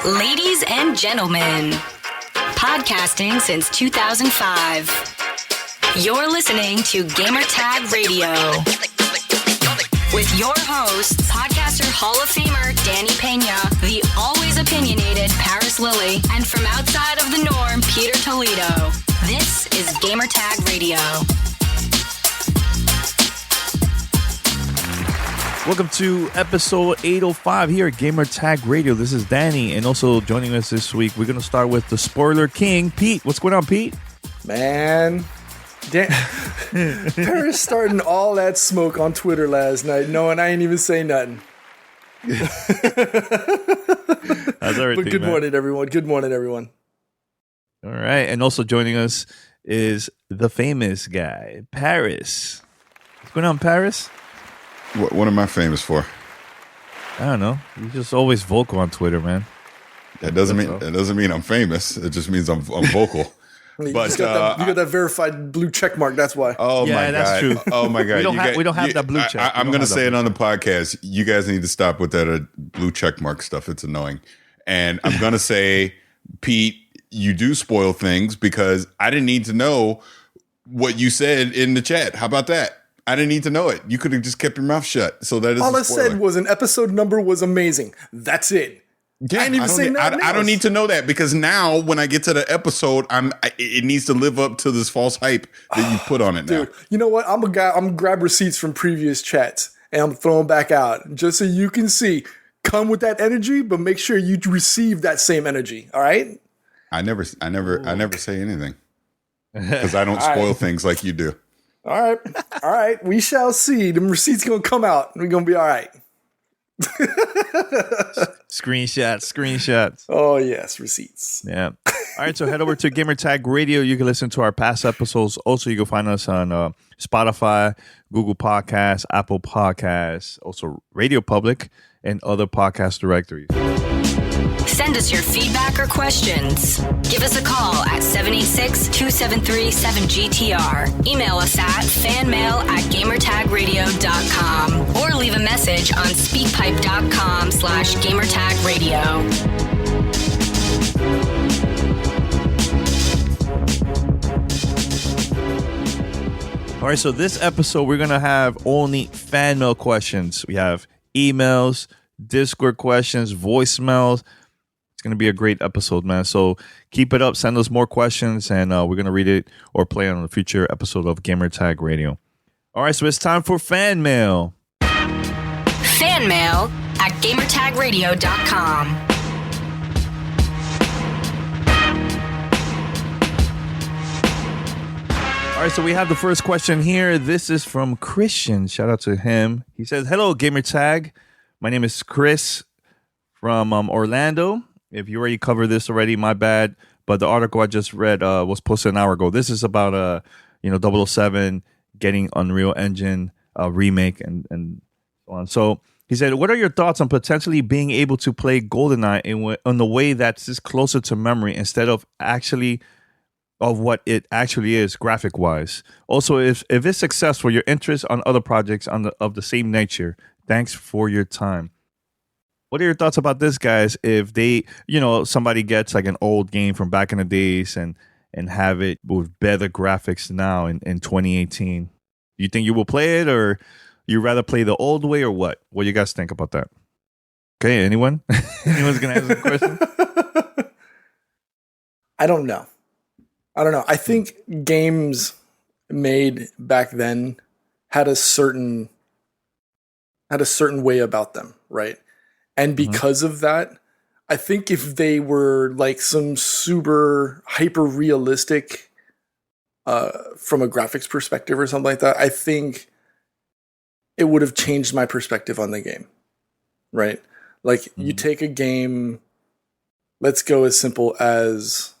Ladies and gentlemen, podcasting since 2005. You're listening to Gamertag Radio. With your hosts, podcaster Hall of Famer Danny Pena, the always opinionated Paris Lilly, and from outside of the norm, Peter Toledo. This is Gamertag Radio. Welcome to episode 805 here at Gamertag Radio. This is Danny, and also joining us this week, we're going to start with the Spoiler King, Pete. What's going on, Pete? Man, Paris starting all that smoke on Twitter last night, knowing I ain't even say nothing. How's everything, But good morning, everyone. Good morning, everyone. All right, and also joining us is the famous guy, Paris. What's going on, Paris? What am I famous for? I don't know. You're just always vocal on Twitter, man. That doesn't mean I'm famous. It just means I'm vocal. You got that verified blue check mark. That's why. Oh my god, that's true. Oh my god, we don't have that blue check. I'm going to say it on the podcast. You guys need to stop with that blue check mark stuff. It's annoying. And I'm going to say, Pete, you do spoil things because I didn't need to know what you said in the chat. How about that? I didn't need to know it. You could have just kept your mouth shut. So that is all I said was an episode number was amazing. That's it. Yeah, I didn't even say nothing else. I don't need to know that because now when I get to the episode, it needs to live up to this false hype that you put on it now. Dude, you know what? I'm gonna grab receipts from previous chats and I'm throwing back out just so you can see. Come with that energy, but make sure you receive that same energy. All right? I never say anything because I don't spoil things like you do. All right. We shall see. The receipts gonna come out. We're gonna be all right. Screenshots. Oh yes, receipts. Yeah. All right, so head over to Gamertag Radio. You can listen to our past episodes. Also, you can find us on Spotify, Google Podcasts, Apple Podcasts, also Radio Public, and other podcast directories. Send us your feedback or questions. Give us a call at 786-273-7GTR. Email us at fanmail@gamertagradio.com or leave a message on speakpipe.com/gamertagradio. All right, so this episode, we're going to have only fan mail questions. We have emails, Discord questions, voicemails. It's going to be a great episode, man. So keep it up. Send us more questions, and we're going to read it or play on a future episode of Gamertag Radio. All right, so it's time for fan mail. Fan mail at gamertagradio.com. All right, so we have the first question here. This is from Christian. Shout out to him. He says, "Hello, Gamertag. My name is Chris from Orlando. If you already covered this already, my bad. But the article I just read was posted an hour ago. This is about 007 getting Unreal Engine remake and so on. So he said, what are your thoughts on potentially being able to play GoldenEye in a way that's just closer to memory instead of what it actually is graphic wise? Also, if it's successful, your interest on other projects of the same nature. Thanks for your time." What are your thoughts about this, guys? If they, somebody gets like an old game from back in the days and have it with better graphics now in 2018, do you think you will play it, or you rather play the old way, or what? What do you guys think about that? Okay, anyone? Anyone's gonna answer the question? I don't know. I think games made back then had a certain way about them, right? And because of that, I think if they were like some super hyper realistic from a graphics perspective or something like that, I think it would have changed my perspective on the game, right? Like you take a game, let's go as simple as,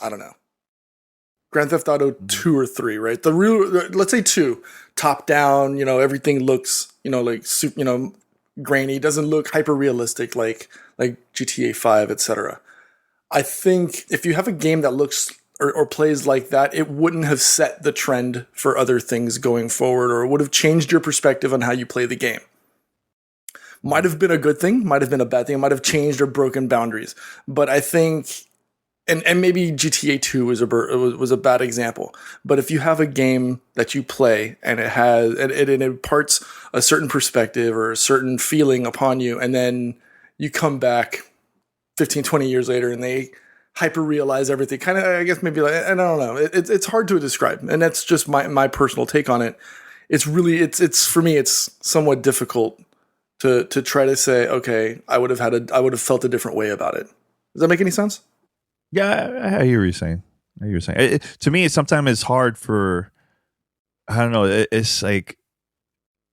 I don't know, Grand Theft Auto 2 or 3, right? Let's say 2, top down, everything looks, like super, grainy, doesn't look hyper realistic like GTA 5, etc. I think if you have a game that looks or plays like that, it wouldn't have set the trend for other things going forward, or it would have changed your perspective on how you play the game. Might have been a good thing, might have been a bad thing, it might have changed or broken boundaries. But I think, and maybe GTA 2 was a bad example. But if you have a game that you play and it imparts a certain perspective or a certain feeling upon you, and then you come back 15, 20 years later and they hyper realize everything, kind of, I guess maybe like, I don't know. It's hard to describe. And that's just my personal take on it. It's really, it's for me, it's somewhat difficult to try to say, okay, I would have felt a different way about it. Does that make any sense? Yeah, I hear what you're saying. To me, sometimes it's hard for, I don't know. It's like,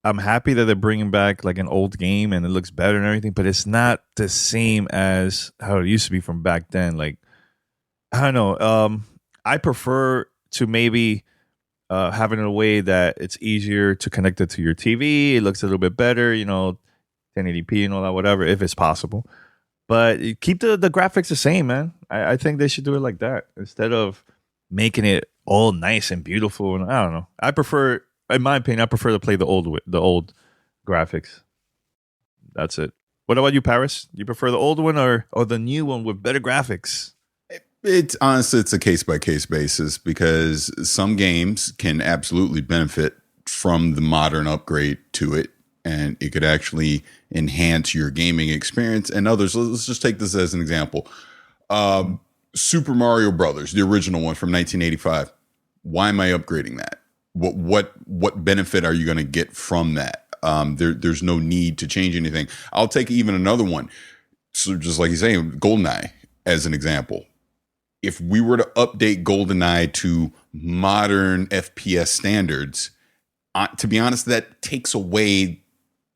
I'm happy that they're bringing back like an old game and it looks better and everything, but it's not the same as how it used to be from back then. Like, I don't know. I prefer to maybe have it in a way that it's easier to connect it to your TV. It looks a little bit better, 1080p and all that, whatever, if it's possible. But you keep the graphics the same, man. I think they should do it like that instead of making it all nice and beautiful. And I don't know. I prefer, in my opinion, I prefer to play the old graphics. That's it. What about you, Paris? Do you prefer the old one or the new one with better graphics? It's honestly, it's a case by case basis because some games can absolutely benefit from the modern upgrade to it, and it could actually enhance your gaming experience. And others, let's just take this as an example. Super Mario Brothers, the original one from 1985. Why am I upgrading that? What benefit are you going to get from that? There's no need to change anything. I'll take even another one. So just like you're saying, GoldenEye as an example. If we were to update GoldenEye to modern FPS standards, to be honest, that takes away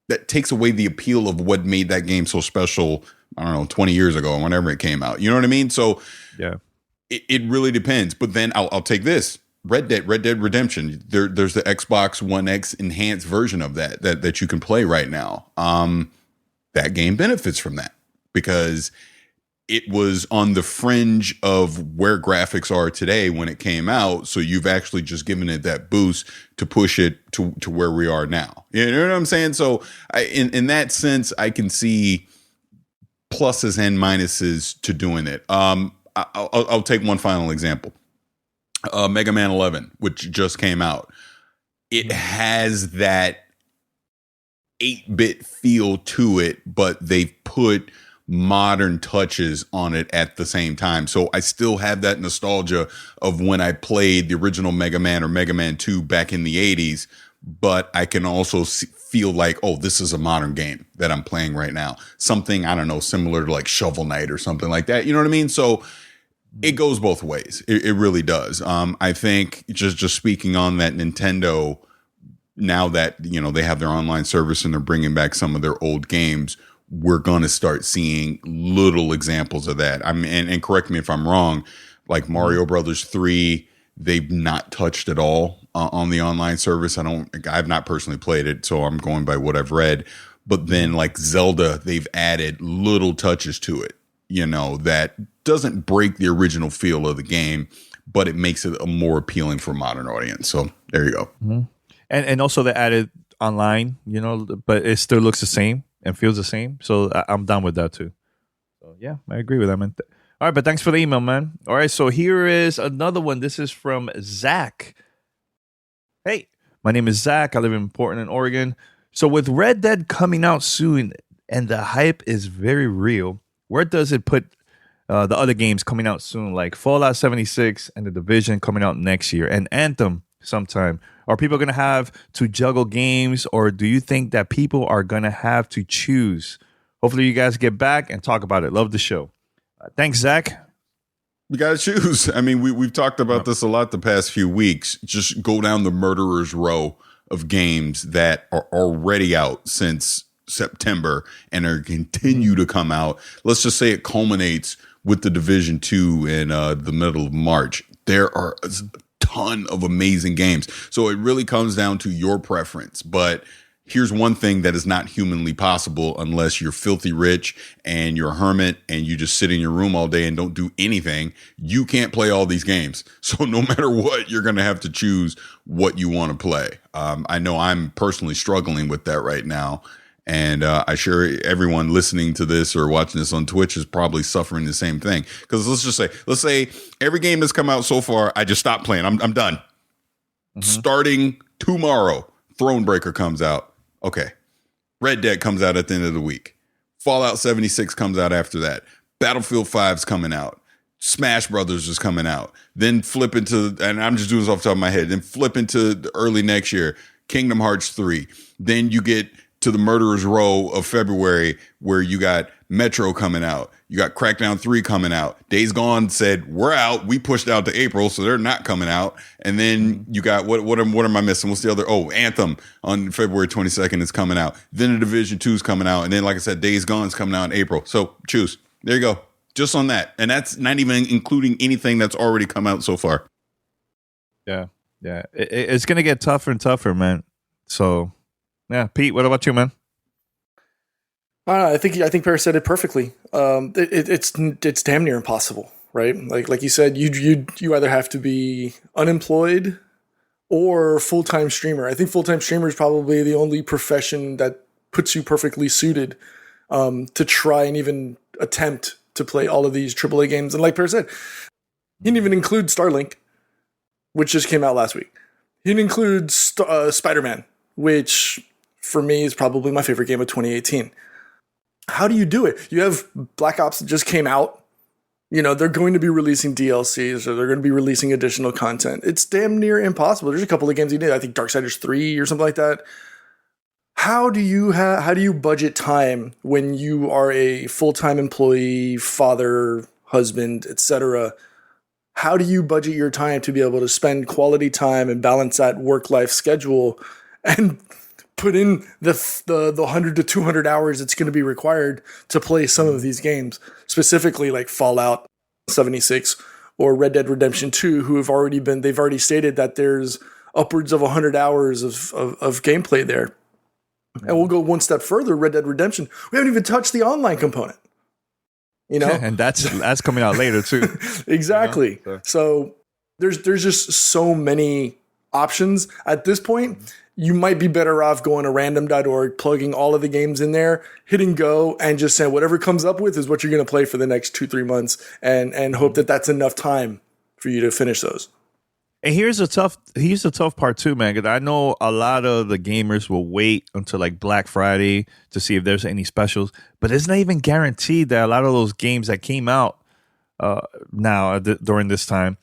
the appeal of what made that game so special. I don't know, 20 years ago, whenever it came out. You know what I mean? So yeah, it really depends. But then I'll take this Red Dead Redemption. There's the Xbox One X enhanced version of that you can play right now. That game benefits from that because it was on the fringe of where graphics are today when it came out. So you've actually just given it that boost to push it to where we are now. You know what I'm saying? So in that sense, I can see pluses and minuses to doing it. I'll take one final example. Mega Man 11, which just came out. It has that 8-bit feel to it, but they've put modern touches on it at the same time. So I still have that nostalgia of when I played the original Mega Man or Mega Man 2 back in the 80s, but I can also feel like, oh, this is a modern game that I'm playing right now. Something, I don't know, similar to like Shovel Knight or something like that. You know what I mean? So it goes both ways. It really does. I think just speaking on that, Nintendo, now that, they have their online service and they're bringing back some of their old games, we're going to start seeing little examples of that. I mean, and correct me if I'm wrong, like Mario Brothers 3, they've not touched at all on the online service. I've not personally played it, so I'm going by what I've read. But then like Zelda, they've added little touches to it, that doesn't break the original feel of the game, but it makes it a more appealing for a modern audience. So there you go. Mm-hmm. And also they added online, but it still looks the same and feels the same. So I'm down with that too. So yeah, I agree with that, man. All right, but thanks for the email, man. All right, so here is another one. This is from Zach. Hey, my name is Zach. I live in Portland, Oregon. So with Red Dead coming out soon and the hype is very real, where does it put the other games coming out soon, like Fallout 76 and The Division coming out next year and Anthem sometime? Are people going to have to juggle games, or do you think that people are going to have to choose? Hopefully you guys get back and talk about it. Love the show. Thanks, Zach. You got to choose. I mean, we've talked about this a lot the past few weeks. Just go down the murderer's row of games that are already out since September and are continue to come out. Let's just say it culminates with The Division 2 in the middle of March. There are a ton of amazing games. So it really comes down to your preference. But here's one thing that is not humanly possible unless you're filthy rich and you're a hermit and you just sit in your room all day and don't do anything. You can't play all these games. So no matter what, you're going to have to choose what you want to play. I know I'm personally struggling with that right now. And I'm sure everyone listening to this or watching this on Twitch is probably suffering the same thing. Because let's say every game that's come out so far, I just stopped playing. I'm done. Mm-hmm. Starting tomorrow, Thronebreaker comes out. Okay. Red Dead comes out at the end of the week. Fallout 76 comes out after that. Battlefield 5's coming out. Smash Brothers is coming out. Then flip into, and I'm just doing this off the top of my head, then flip into early next year, Kingdom Hearts 3. Then you get to the Murderer's Row of February where you got Metro coming out. You got Crackdown 3 coming out. Days Gone said, we're out. We pushed out to April, so they're not coming out. And then you got, what am I missing? What's the other? Oh, Anthem on February 22nd is coming out. Then the Division 2 is coming out. And then, like I said, Days Gone is coming out in April. So choose. There you go. Just on that. And that's not even including anything that's already come out so far. Yeah. Yeah. It's going to get tougher and tougher, man. So, yeah. Pete, what about you, man? I think Paris said it perfectly. It's damn near impossible, right? Like you said, you either have to be unemployed or full-time streamer. I think full-time streamer is probably the only profession that puts you perfectly suited to try and even attempt to play all of these AAA games. And like Paris said, he didn't even include Starlink, which just came out last week. He didn't include Spider-Man, which for me is probably my favorite game of 2018. How do you do it? You have Black Ops that just came out. You know, they're going to be releasing DLCs or they're going to be releasing additional content. It's damn near impossible. There's a couple of games you did. I think Darksiders 3 or something like that. How do you budget time when you are a full-time employee, father, husband, etc.? How do you budget your time to be able to spend quality time and balance that work-life schedule and put in the 100 to 200 hours it's going to be required to play some of these games, specifically like Fallout 76 or Red Dead Redemption 2, they've already stated that there's upwards of 100 hours of gameplay there. And we'll go one step further, Red Dead Redemption. We haven't even touched the online component. You know? And that's coming out later too. Exactly. You know? So there's just so many options at this point. You might be better off going to random.org, plugging all of the games in there, hitting go, and just saying whatever comes up with is what you're going to play for the next 2-3 months, and hope that that's enough time for you to finish those. And here's the tough part too, man. Because I know a lot of the gamers will wait until like Black Friday to see if there's any specials, but it's not even guaranteed that a lot of those games that came out during this time,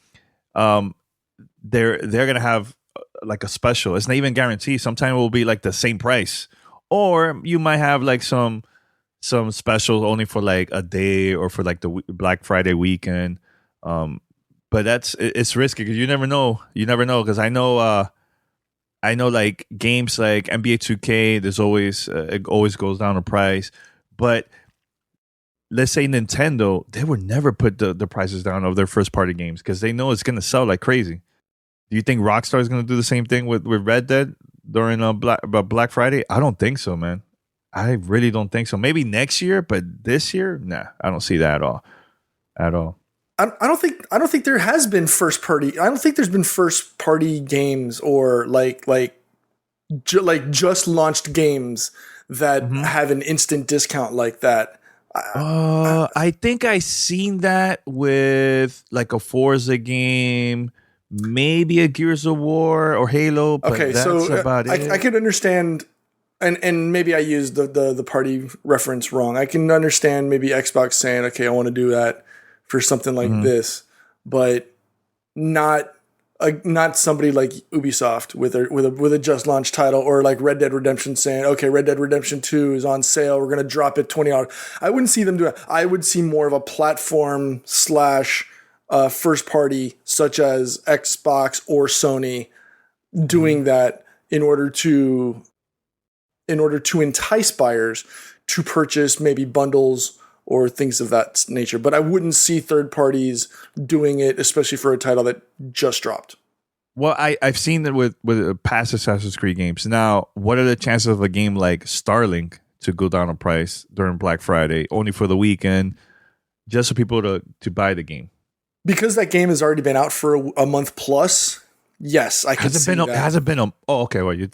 they're gonna have like a special. It's not even guaranteed. Sometimes it will be like the same price, or you might have like some specials only for like a day or for like the Black Friday weekend. But it's risky because you never know. Because I know like games like NBA 2K. There's always it always goes down in price. But let's say Nintendo, they would never put the prices down of their first party games because they know it's gonna sell like crazy. Do you think Rockstar is gonna do the same thing with Red Dead during Black Friday? I don't think so, man. I really don't think so. Maybe next year, but this year, nah, I don't see that at all. At all. I don't think there has been first party. I don't think there's been first party games or just launched games that have an instant discount like that. I think I seen that with like a Forza game, maybe a Gears of War or Halo. But okay, that's so about it. I could understand, and maybe I used the party reference wrong. I can understand maybe Xbox saying, okay, I want to do that for something like this, but not somebody like Ubisoft with a just launched title, or like Red Dead Redemption saying, okay, Red Dead Redemption 2 is on sale, we're going to drop it $20. I wouldn't see them do that. I would see more of a platform / first party such as Xbox or Sony doing that in order to entice buyers to purchase maybe bundles or things of that nature. But I wouldn't see third parties doing it, especially for a title that just dropped. Well, I've seen it with past Assassin's Creed games. Now, what are the chances of a game like Starlink to go down in price during Black Friday, only for the weekend, just for people to buy the game? Because that game has already been out for a month plus, yes, I could see that. Hasn't been a. Oh, okay. Well, you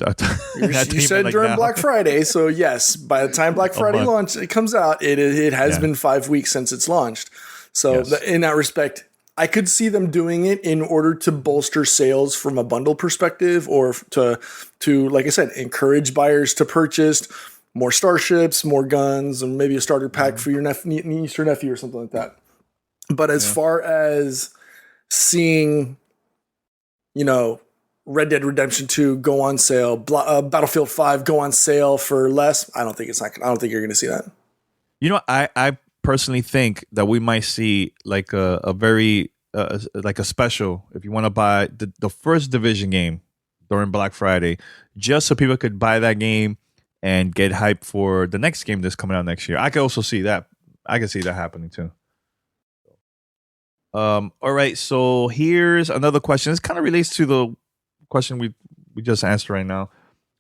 said during Black Friday, so yes. By the time Black Friday launch it comes out, it has been 5 weeks since it's launched. So in that respect, I could see them doing it in order to bolster sales from a bundle perspective, or to like I said, encourage buyers to purchase more starships, more guns, and maybe a starter pack for your niece or nephew or something like that. But as far as seeing, Red Dead Redemption 2 go on sale, Battlefield 5 go on sale for less, I don't think you're going to see that. I personally think that we might see like a very like a special, if you want to buy the first Division game during Black Friday, just so people could buy that game and get hyped for the next game that's coming out next year. I could also see that. I can see that happening too. All right, so here's another question. This kind of relates to the question we just answered right now.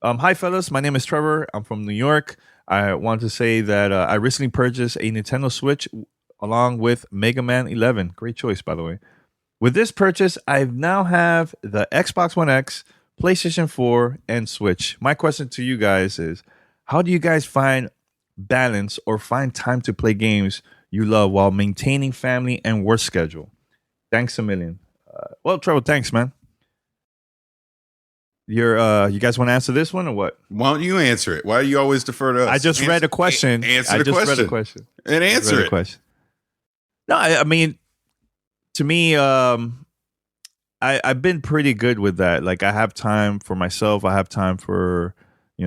Hi, fellas. My name is Trevor. I'm from New York. I want to say that I recently purchased a Nintendo Switch along with Mega Man 11. Great choice, by the way. With this purchase, I now have the Xbox One X, PlayStation 4, and Switch. My question to you guys is, how do you guys find balance or find time to play games you love while maintaining family and work schedule? Thanks a million. Well, Trevor, thanks, man. You guys want to answer this one or what? Why don't you answer it? Why do you always defer to us? I just read a question. Answer the question. And answer it. Question. No, I mean, to me, I've been pretty good with that. Like, I have time for myself. I have time for,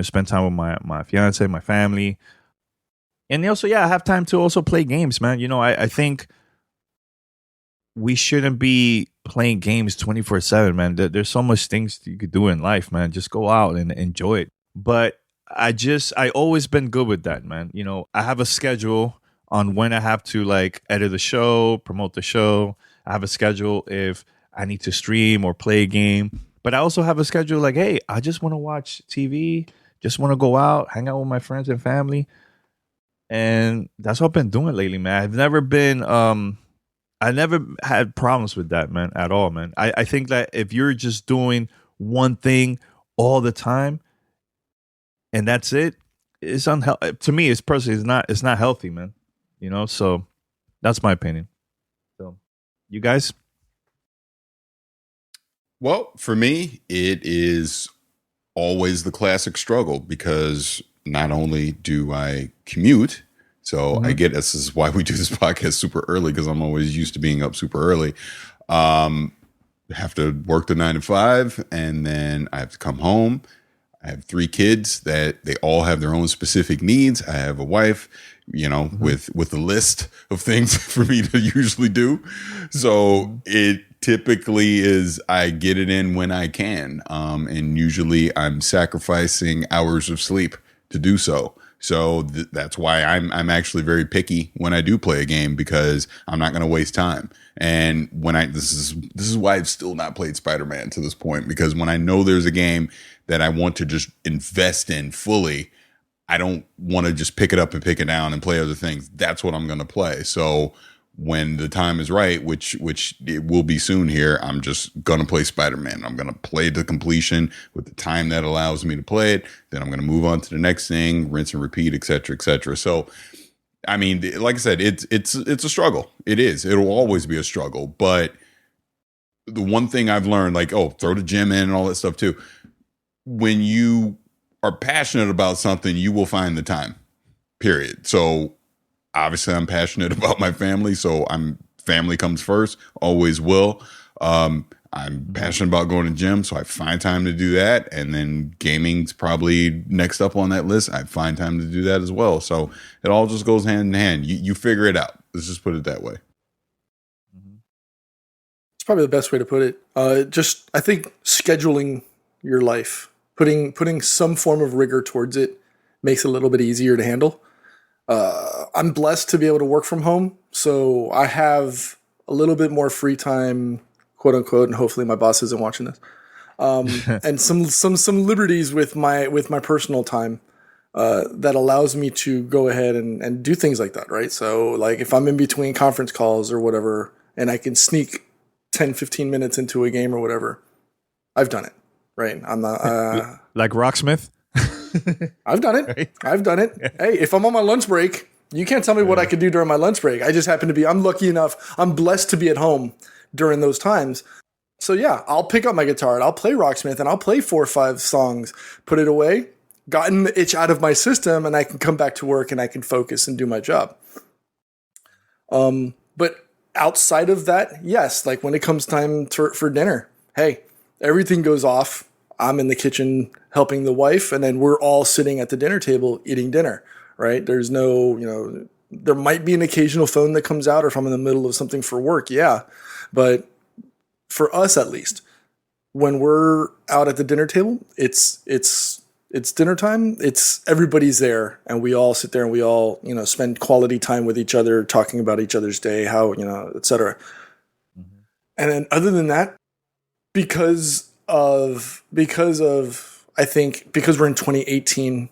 spend time with my fiance, my family. And also, I have time to also play games, man. I think we shouldn't be playing games 24/7, man. There's so much things you could do in life, man. Just go out and enjoy it. But I always been good with that, man. I have a schedule on when I have to like edit the show, promote the show. I have a schedule if I need to stream or play a game. But I also have a schedule like, hey, I just want to watch TV, just want to go out, hang out with my friends and family. And that's what I've been doing lately, man. I never had problems with that, man, at all, man. I think that if you're just doing one thing all the time and that's it, it's unhealthy. To me, it's not healthy, man. So that's my opinion. So you guys? Well, for me, it is always the classic struggle because not only do I commute, so I get this is why we do this podcast super early, because I'm always used to being up super early. Have to work the 9 to 5, and then I have to come home. I have 3 kids that they all have their own specific needs. I have a wife, with a list of things for me to usually do. So it typically is I get it in when I can, and usually I'm sacrificing hours of sleep to do so. So that's why I'm actually very picky when I do play a game, because I'm not going to waste time. And this is why I've still not played Spider-Man to this point, because when I know there's a game that I want to just invest in fully, I don't want to just pick it up and pick it down and play other things. That's what I'm going to play. So when the time is right, which it will be soon here, I'm just going to play Spider-Man. I'm going to play it to completion with the time that allows me to play it. Then I'm going to move on to the next thing, rinse and repeat, et cetera, et cetera. So, I mean, like I said, it's a struggle. It is. It'll always be a struggle. But the one thing I've learned, like, throw the gym in and all that stuff too. When you are passionate about something, you will find the time, period. So, obviously, I'm passionate about my family, so family comes first, always will. I'm passionate about going to the gym, so I find time to do that. And then gaming's probably next up on that list. I find time to do that as well. So it all just goes hand in hand. You figure it out. Let's just put it that way. It's probably the best way to put it. I think scheduling your life, putting some form of rigor towards it, makes it a little bit easier to handle. I'm blessed to be able to work from home, so I have a little bit more free time, quote unquote, and hopefully my boss isn't watching this. And some liberties with my personal time that allows me to go ahead and do things like that, right? So like if I'm in between conference calls or whatever, and I can sneak 10, 15 minutes into a game or whatever, I've done it. Right. I'm not like Rocksmith. I've done it. Right. I've done it. Hey, if I'm on my lunch break, you can't tell me what I could do during my lunch break. I just happen to be, I'm lucky enough, I'm blessed to be at home during those times. So yeah, I'll pick up my guitar and I'll play Rocksmith and I'll play 4 or 5 songs, put it away, gotten the itch out of my system, and I can come back to work and I can focus and do my job. But outside of that, yes, like when it comes time for dinner, hey, everything goes off. I'm in the kitchen helping the wife, and then we're all sitting at the dinner table eating dinner, right? There's no, there might be an occasional phone that comes out, or if I'm in the middle of something for work, yeah. But for us, at least, when we're out at the dinner table, it's dinner time. It's everybody's there, and we all sit there and we all, spend quality time with each other, talking about each other's day, how, et cetera. Mm-hmm. And then other than that, because I think because we're in 2018,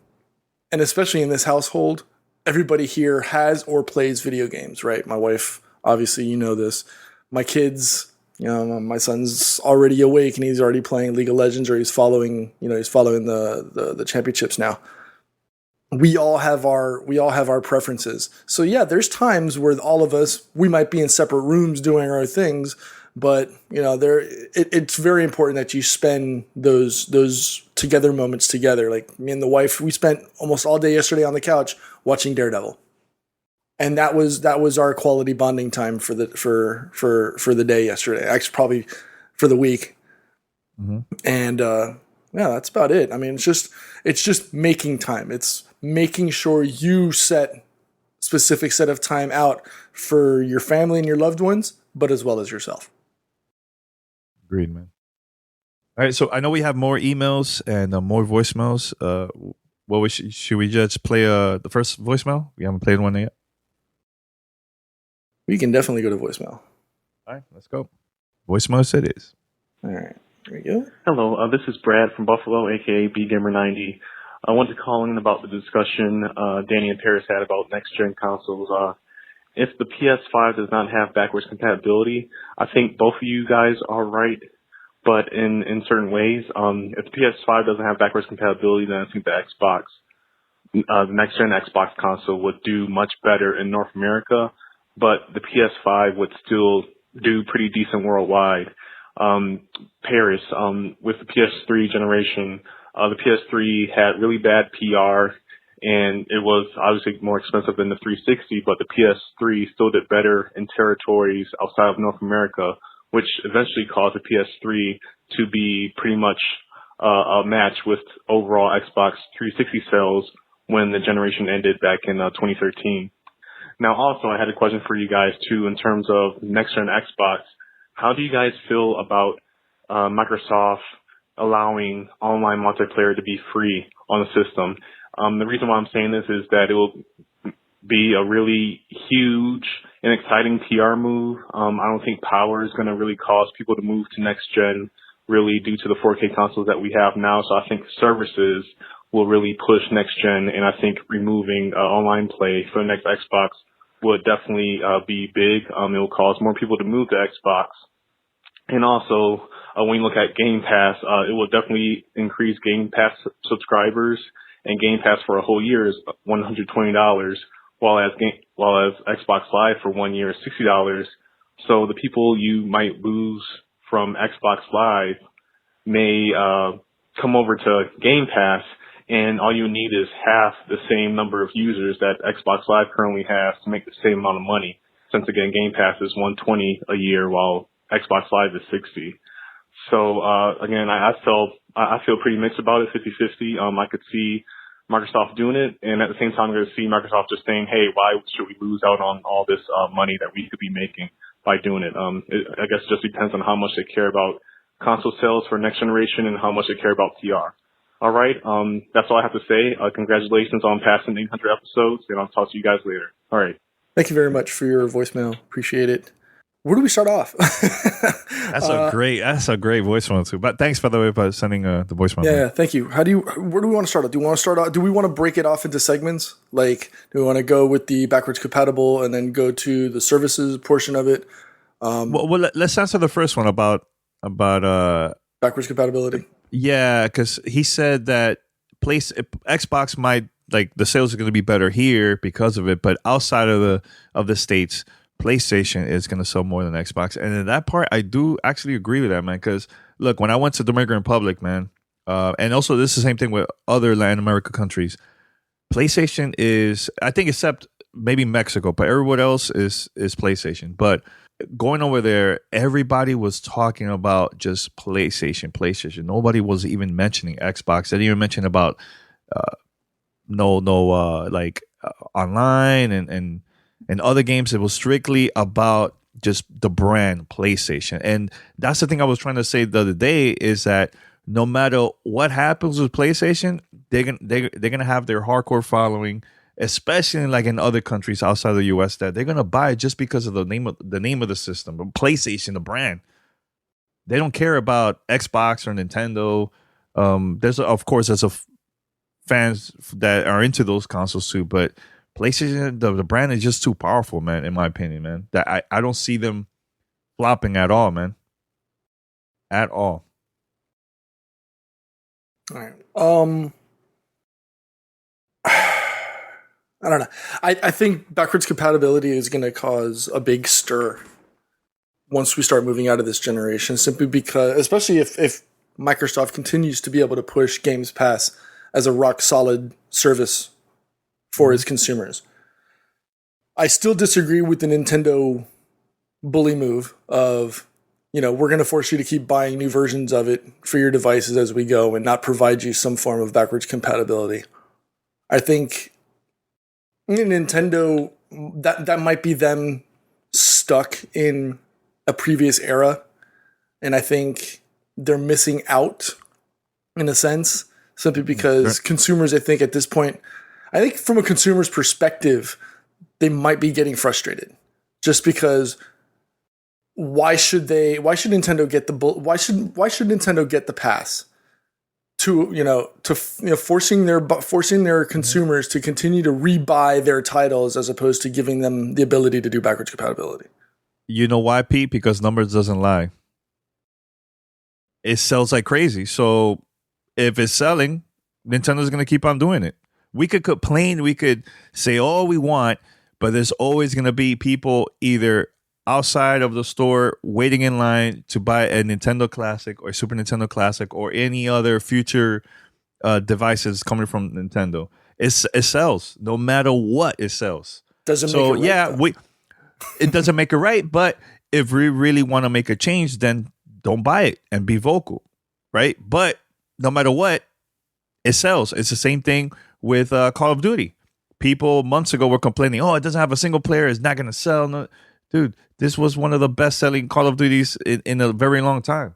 and especially in this household, everybody here has or plays video games, right? My wife, obviously, this. My kids, my son's already awake and he's already playing League of Legends, or he's following the championships now. We all have our preferences. So yeah, there's times where all of us, we might be in separate rooms doing our things, but it's very important that you spend those together moments together. Like me and the wife, we spent almost all day yesterday on the couch watching Daredevil, and that was our quality bonding time for the day yesterday. Actually, probably for the week. Mm-hmm. And yeah, that's about it. I mean, it's just making time. It's making sure you set specific set of time out for your family and your loved ones, but as well as yourself. Agreed, man. All right, so I know we have more emails and more voicemails. Should we just play the first voicemail? We haven't played one yet. We can definitely go to voicemail. All right, let's go. Voicemail it is. All right, there we go. Hello, this is Brad from Buffalo, aka BGamer90. I want to call in about the discussion Danny and Paris had about next-gen consoles. If the PS5 does not have backwards compatibility, I think both of you guys are right, but in certain ways. If the PS5 doesn't have backwards compatibility, then I think the Xbox, the next-gen Xbox console would do much better in North America, but the PS5 would still do pretty decent worldwide. Paris, with the PS3 generation, the PS3 had really bad PR, and it was obviously more expensive than the 360, but the PS3 still did better in territories outside of North America, which eventually caused the PS3 to be pretty much a match with overall Xbox 360 sales when the generation ended back in 2013. Now, also, I had a question for you guys, too, in terms of next-gen Xbox. How do you guys feel about Microsoft allowing online multiplayer to be free on the system? The reason why I'm saying this is that it will be a really huge and exciting PR move. I don't think power is going to really cause people to move to next-gen really due to the 4K consoles that we have now. So I think services will really push next-gen, and I think removing online play for the next Xbox would definitely be big. It will cause more people to move to Xbox. And also, when you look at Game Pass, it will definitely increase Game Pass subscribers, and Game Pass for a whole year is $120, while as Xbox Live for 1 year is $60. So the people you might lose from Xbox Live may come over to Game Pass, and all you need is half the same number of users that Xbox Live currently has to make the same amount of money. Since again, Game Pass is $120 a year, while Xbox Live is $60. So again, I feel pretty mixed about it, 50-50. I could see Microsoft doing it, and at the same time, I'm going to see Microsoft just saying, "Hey, why should we lose out on all this money that we could be making by doing it?" I guess it just depends on how much they care about console sales for next generation and how much they care about PR. All right, that's all I have to say. Congratulations on passing 800 episodes, and I'll talk to you guys later. All right. Thank you very much for your voicemail. Appreciate it. Where do we start off? That's a great voicemail too. But thanks, by the way, for sending the voicemail. Yeah, thank you. Where do we want to start off? Do we want to break it off into segments? Like, do we want to go with the backwards compatible and then go to the services portion of it? Well, let's answer the first one about backwards compatibility. Yeah, because he said that Xbox might, like, the sales are going to be better here because of it, but outside of the states, PlayStation is going to sell more than Xbox. And in that part, I do actually agree with that, man. Because look, when I went to the Dominican Republic, man, and also this is the same thing with other Latin America countries. PlayStation is, I think, except maybe Mexico, but everyone else is PlayStation. But going over there, everybody was talking about just PlayStation. Nobody was even mentioning Xbox. They didn't even mention about online and other games. It was strictly about just the brand PlayStation. And that's the thing I was trying to say the other day, is that no matter what happens with PlayStation, they're gonna have their hardcore following, especially like in other countries outside the US, that they're gonna buy it just because of the name of the system, PlayStation, the brand. They don't care about Xbox or Nintendo. There's fans that are into those consoles too, but PlayStation, the brand is just too powerful, man, in my opinion, man. That I don't see them flopping at all, man. At all. All right. I don't know. I think backwards compatibility is going to cause a big stir once we start moving out of this generation, simply because, especially if Microsoft continues to be able to push Games Pass as a rock solid service for its consumers. I still disagree with the Nintendo bully move of, we're going to force you to keep buying new versions of it for your devices as we go and not provide you some form of backwards compatibility. I think Nintendo, that might be them stuck in a previous era. And I think they're missing out in a sense, simply because consumers, I think at this point, I think from a consumer's perspective, they might be getting frustrated just because why should Nintendo get the pass to forcing their consumers to continue to rebuy their titles as opposed to giving them the ability to do backwards compatibility. You know why, Pete? Because numbers doesn't lie. It sells like crazy. So if it's selling, Nintendo's going to keep on doing it. We could complain, we could say all we want, but there's always going to be people either outside of the store waiting in line to buy a Nintendo Classic or Super Nintendo Classic or any other future devices coming from Nintendo. It sells. No matter what, it sells. Doesn't make it right, though. It doesn't make it right, but if we really want to make a change, then don't buy it and be vocal, right? But no matter what, it sells. It's the same thing with Call of Duty. People months ago were complaining, it doesn't have a single player, it's not going to sell. No. Dude, this was one of the best-selling Call of Duties in a very long time.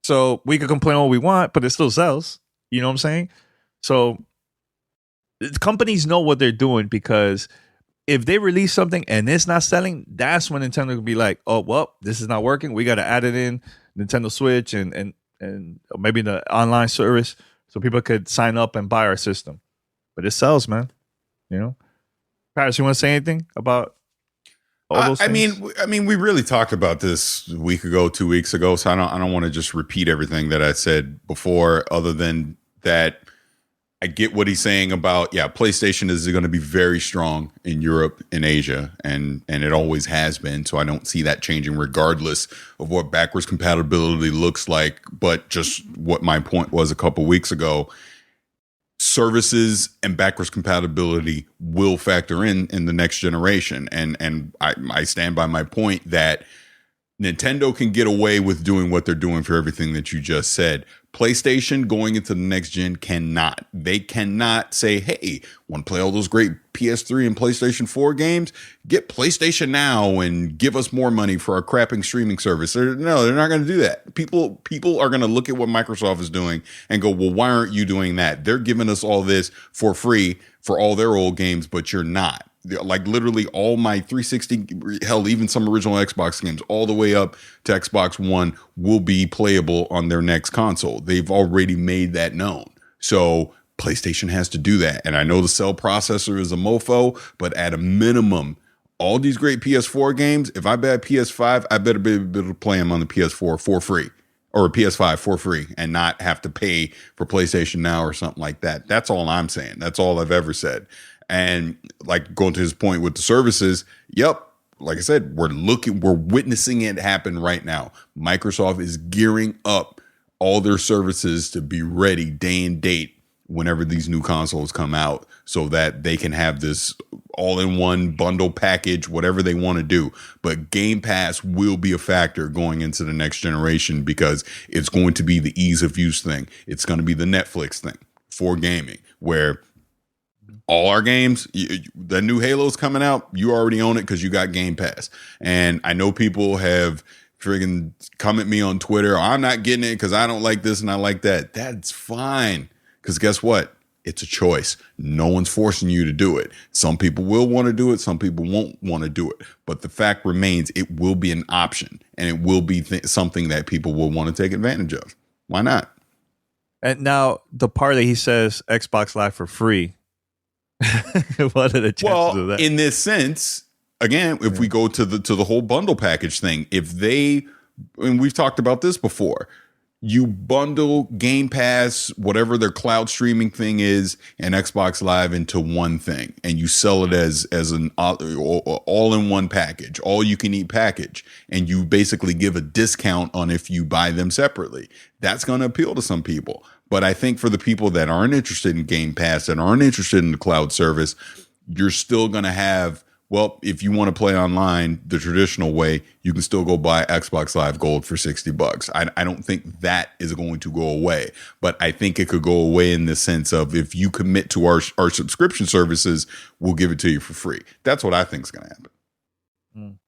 So we could complain all we want, but it still sells. You know what I'm saying? So companies know what they're doing, because if they release something and it's not selling, that's when Nintendo will be like, oh, well, this is not working. We got to add it in Nintendo Switch and maybe the online service so people could sign up and buy our system. But it sells, man. Paris, you want to say anything about all those things? I mean, we really talked about this a week ago, 2 weeks ago, so I don't want to just repeat everything that I said before, other than that I get what he's saying about, PlayStation is going to be very strong in Europe and Asia, and it always has been. So I don't see that changing regardless of what backwards compatibility looks like. But just what my point was a couple weeks ago, services and backwards compatibility will factor in the next generation. And I stand by my point that Nintendo can get away with doing what they're doing for everything that you just said. PlayStation going into the next gen cannot. They cannot say, hey, want to play all those great PS3 and PlayStation 4 games? Get PlayStation Now and give us more money for our crapping streaming service. They're not going to do that. People are going to look at what Microsoft is doing and go, well, why aren't you doing that? They're giving us all this for free for all their old games, but you're not. Like literally all my 360, hell, even some original Xbox games, all the way up to Xbox One will be playable on their next console. They've already made that known. So PlayStation has to do that. And I know the cell processor is a mofo, but at a minimum, all these great PS4 games, if I buy a PS5, I better be able to play them on the PS4 for free. or a PS5 for free and not have to pay for PlayStation Now or something like that. That's all I'm saying. That's all I've ever said. And like going to his point with the services, yep. Like I said, we're witnessing it happen right now. Microsoft is gearing up all their services to be ready day and date whenever these new consoles come out so that they can have this all-in-one bundle package, whatever they want to do. But Game Pass will be a factor going into the next generation because it's going to be the ease of use thing. It's going to be the Netflix thing for gaming, where all our games, the new Halo's coming out, you already own it because you got Game Pass. And I know people have friggin' come at me on Twitter, I'm not getting it because I don't like this and I like that. That's fine. Because guess what? It's a choice. No one's forcing you to do it. Some people will want to do it. Some people won't want to do it. But the fact remains, it will be an option. And it will be something that people will want to take advantage of. Why not? And now the part that he says Xbox Live for free. What are the chances of that? In this sense, again, if we go to the whole bundle package thing, and we've talked about this before, you bundle Game Pass, whatever their cloud streaming thing is, and Xbox Live into one thing, and you sell it as an all-in-one package, all-you-can-eat package, and you basically give a discount on if you buy them separately. That's going to appeal to some people. But I think for the people that aren't interested in Game Pass, that aren't interested in the cloud service, you're still going to have, well, if you want to play online the traditional way, you can still go buy Xbox Live Gold for $60. I don't think that is going to go away, but I think it could go away in the sense of if you commit to our subscription services, we'll give it to you for free. That's what I think is going to happen.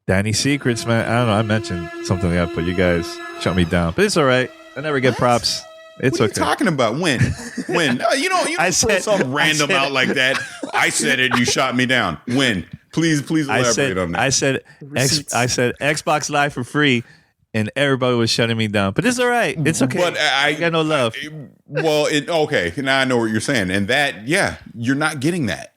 Danny Secrets, man. I don't know. I mentioned something like that, but you guys shut me down. But it's all right. I never get props. It's what okay. Are you talking about? When? You don't throw something random out like that. I said it. You shot me down. When? Please elaborate on that. I said Xbox Live for free, and everybody was shutting me down. But it's all right. It's okay. But I got no love. Well, okay. Now I know what you're saying, and that, yeah, you're not getting that.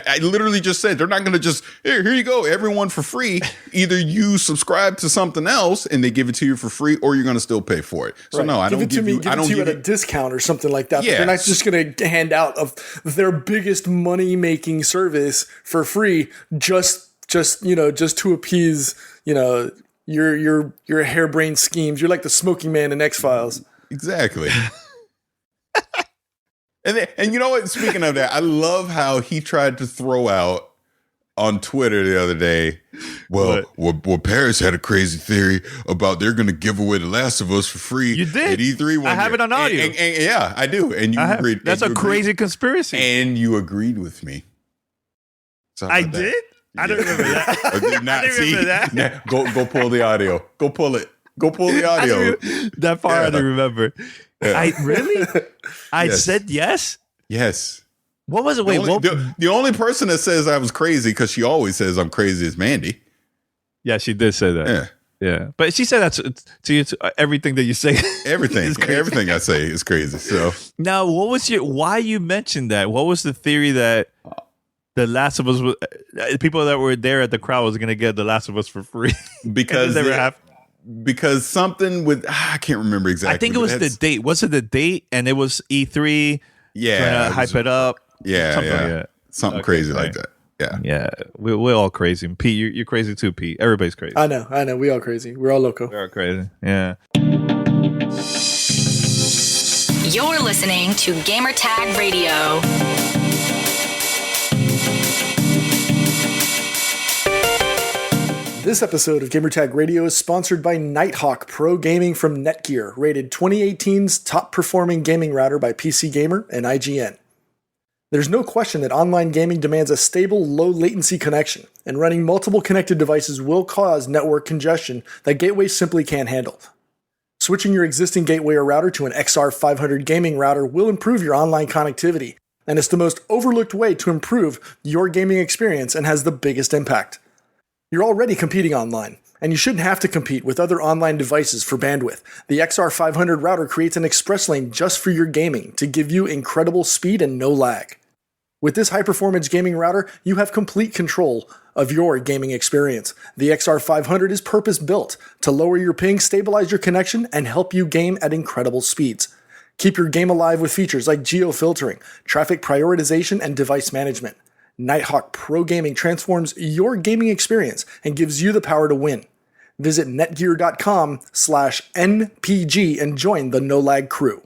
I literally just said they're not going to just here you go, everyone for free. Either you subscribe to something else and they give it to you for free, or you're going to still pay for it. So no, I don't give it to you at a discount or something like that. Yeah. But they're not just going to hand out of their biggest money making service for free just to appease your harebrained schemes. You're like the smoking man in X-Files. Exactly. And you know what? Speaking of that, I love how he tried to throw out on Twitter the other day. Well, Paris had a crazy theory about they're going to give away The Last of Us for free. You did at E3 I have it on audio. And yeah, I do. And you agreed. That's a crazy conspiracy. And you agreed with me. I did? I don't remember that. I did not. Remember that. Go pull the audio. Go pull it. Go pull the audio. That far I don't remember. Yeah. I said yes. Yes. What was it? The only person that says I was crazy, because she always says I'm crazy, is Mandy. Yeah, she did say that. Yeah. But she said that to you. Everything that you say, everything I say is crazy. So now, why you mentioned that? What was the theory that The Last of Us people that were there at the crowd was going to get The Last of Us for free? Because something with I can't remember exactly. I think it was the date. Was it the date? And it was E3. Yeah, trying to hype it up. Yeah, something crazy like that. Yeah. We're all crazy. Pete, you're crazy too, Pete. Everybody's crazy. I know. We all crazy. We're all loco. We're all crazy. Yeah. You're listening to Gamertag Radio. This episode of Gamertag Radio is sponsored by Nighthawk Pro Gaming from Netgear, rated 2018's top performing gaming router by PC Gamer and IGN. There's no question that online gaming demands a stable, low latency connection, and running multiple connected devices will cause network congestion that gateways simply can't handle. Switching your existing gateway or router to an XR500 gaming router will improve your online connectivity, and it's the most overlooked way to improve your gaming experience and has the biggest impact. You're already competing online, and you shouldn't have to compete with other online devices for bandwidth. The XR500 router creates an express lane just for your gaming to give you incredible speed and no lag. With this high-performance gaming router, you have complete control of your gaming experience. The XR500 is purpose-built to lower your ping, stabilize your connection, and help you game at incredible speeds. Keep your game alive with features like geo-filtering, traffic prioritization, and device management. Nighthawk Pro Gaming transforms your gaming experience and gives you the power to win. Visit netgear.com/NPG and join the No Lag crew.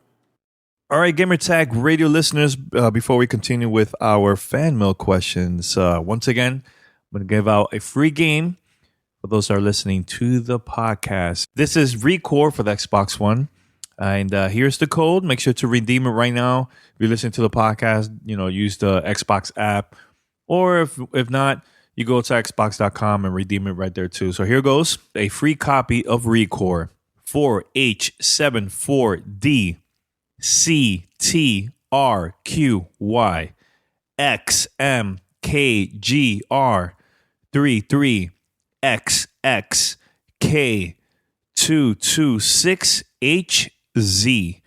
All right, Gamertag radio listeners, before we continue with our fan mail questions, once again, I'm going to give out a free game for those that are listening to the podcast. This is Recore for the Xbox One. And here's the code. Make sure to redeem it right now. If you're listening to the podcast, use the Xbox app. Or if not, you go to xbox.com and redeem it right there too. So here goes. A free copy of Recore 4H74D CTRQY XMKGR 33XX K226HZ.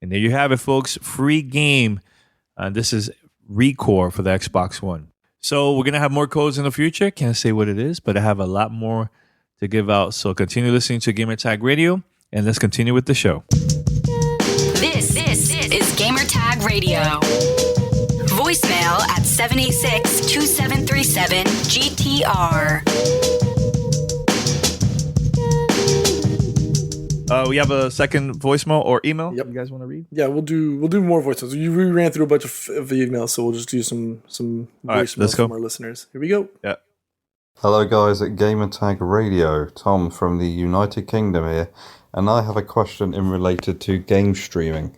And there you have it, folks. Free game. This is Recore for the Xbox One. So we're going to have more codes in the future. Can't say what it is, but I have a lot more to give out. So continue listening to Gamertag Radio, and let's continue with the show. This is Gamertag Radio. Voicemail at 786-2737-GTR. We have a second voicemail or email. Yep. You guys want to read? Yeah, we'll do more voicemails. We ran through a bunch of emails, so we'll just do some voicemails from our listeners. Here we go. Yeah. Hello guys at Gamertag Radio, Tom from the United Kingdom here, and I have a question in related to game streaming.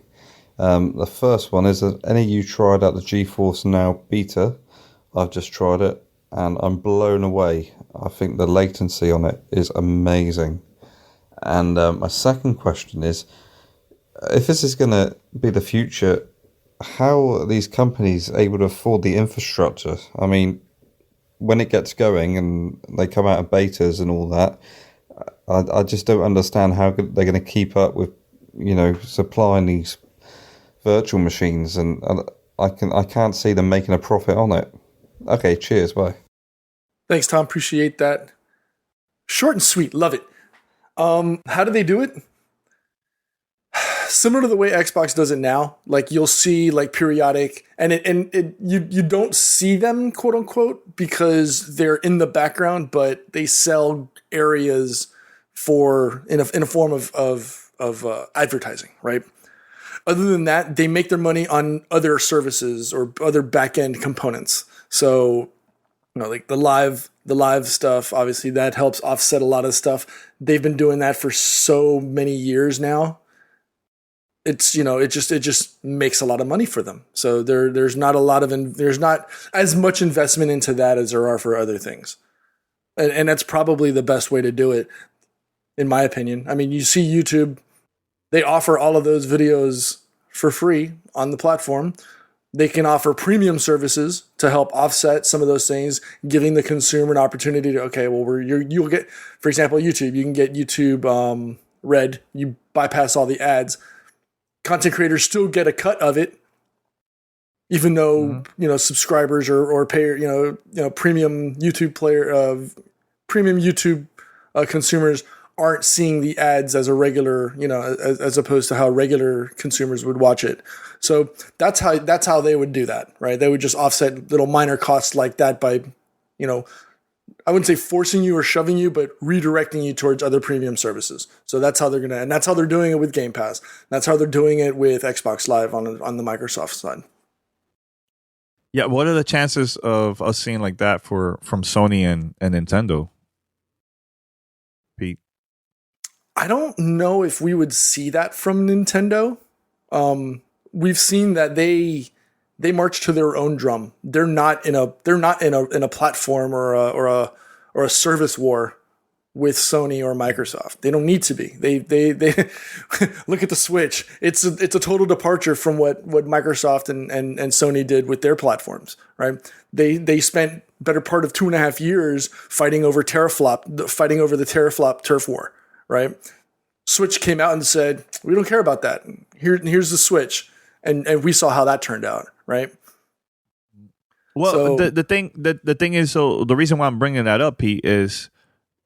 The first one is, have any of you tried out the GeForce Now beta? I've just tried it and I'm blown away. I think the latency on it is amazing. And my second question is, if this is going to be the future, how are these companies able to afford the infrastructure? I mean, when it gets going and they come out of betas and all that, I just don't understand how they're going to keep up with, supplying these virtual machines, and I can't see them making a profit on it. Okay, cheers, bye. Thanks, Tom. Appreciate that. Short and sweet, love it. How do they do it? Similar to the way Xbox does it now. Like you'll see like periodic, and you don't see them, quote unquote, because they're in the background, but they sell areas in a form of advertising, right? Other than that, they make their money on other services or other back-end components. So, like the live stuff, obviously that helps offset a lot of stuff. They've been doing that for so many years now. It's, it just makes a lot of money for them. So there's not as much investment into that as there are for other things. And that's probably the best way to do it, in my opinion. I mean, you see YouTube, they offer all of those videos for free on the platform. They can offer premium services to help offset some of those things, giving the consumer an opportunity to, you'll get, for example, YouTube. You can get YouTube Red. You bypass all the ads. Content creators still get a cut of it, even though subscribers or pay premium YouTube consumers aren't seeing the ads as a regular, as opposed to how regular consumers would watch it. So that's how they would do that, right? They would just offset little minor costs like that by, I wouldn't say forcing you or shoving you, but redirecting you towards other premium services. So that's how and that's how they're doing it with Game Pass. That's how they're doing it with Xbox Live on the Microsoft side. Yeah, what are the chances of us seeing like that from Sony and Nintendo, Pete? I don't know if we would see that from Nintendo. We've seen that they march to their own drum. They're not in a platform or a service war with Sony or Microsoft. They don't need to be. They look at the Switch. It's a total departure from what Microsoft and Sony did with their platforms, right? They spent better part of 2.5 years fighting over the teraflop turf war, right? Switch came out and said, we don't care about that. Here's the Switch. And we saw how that turned out, right? Well, So- the thing is, so the reason why I'm bringing that up, Pete, is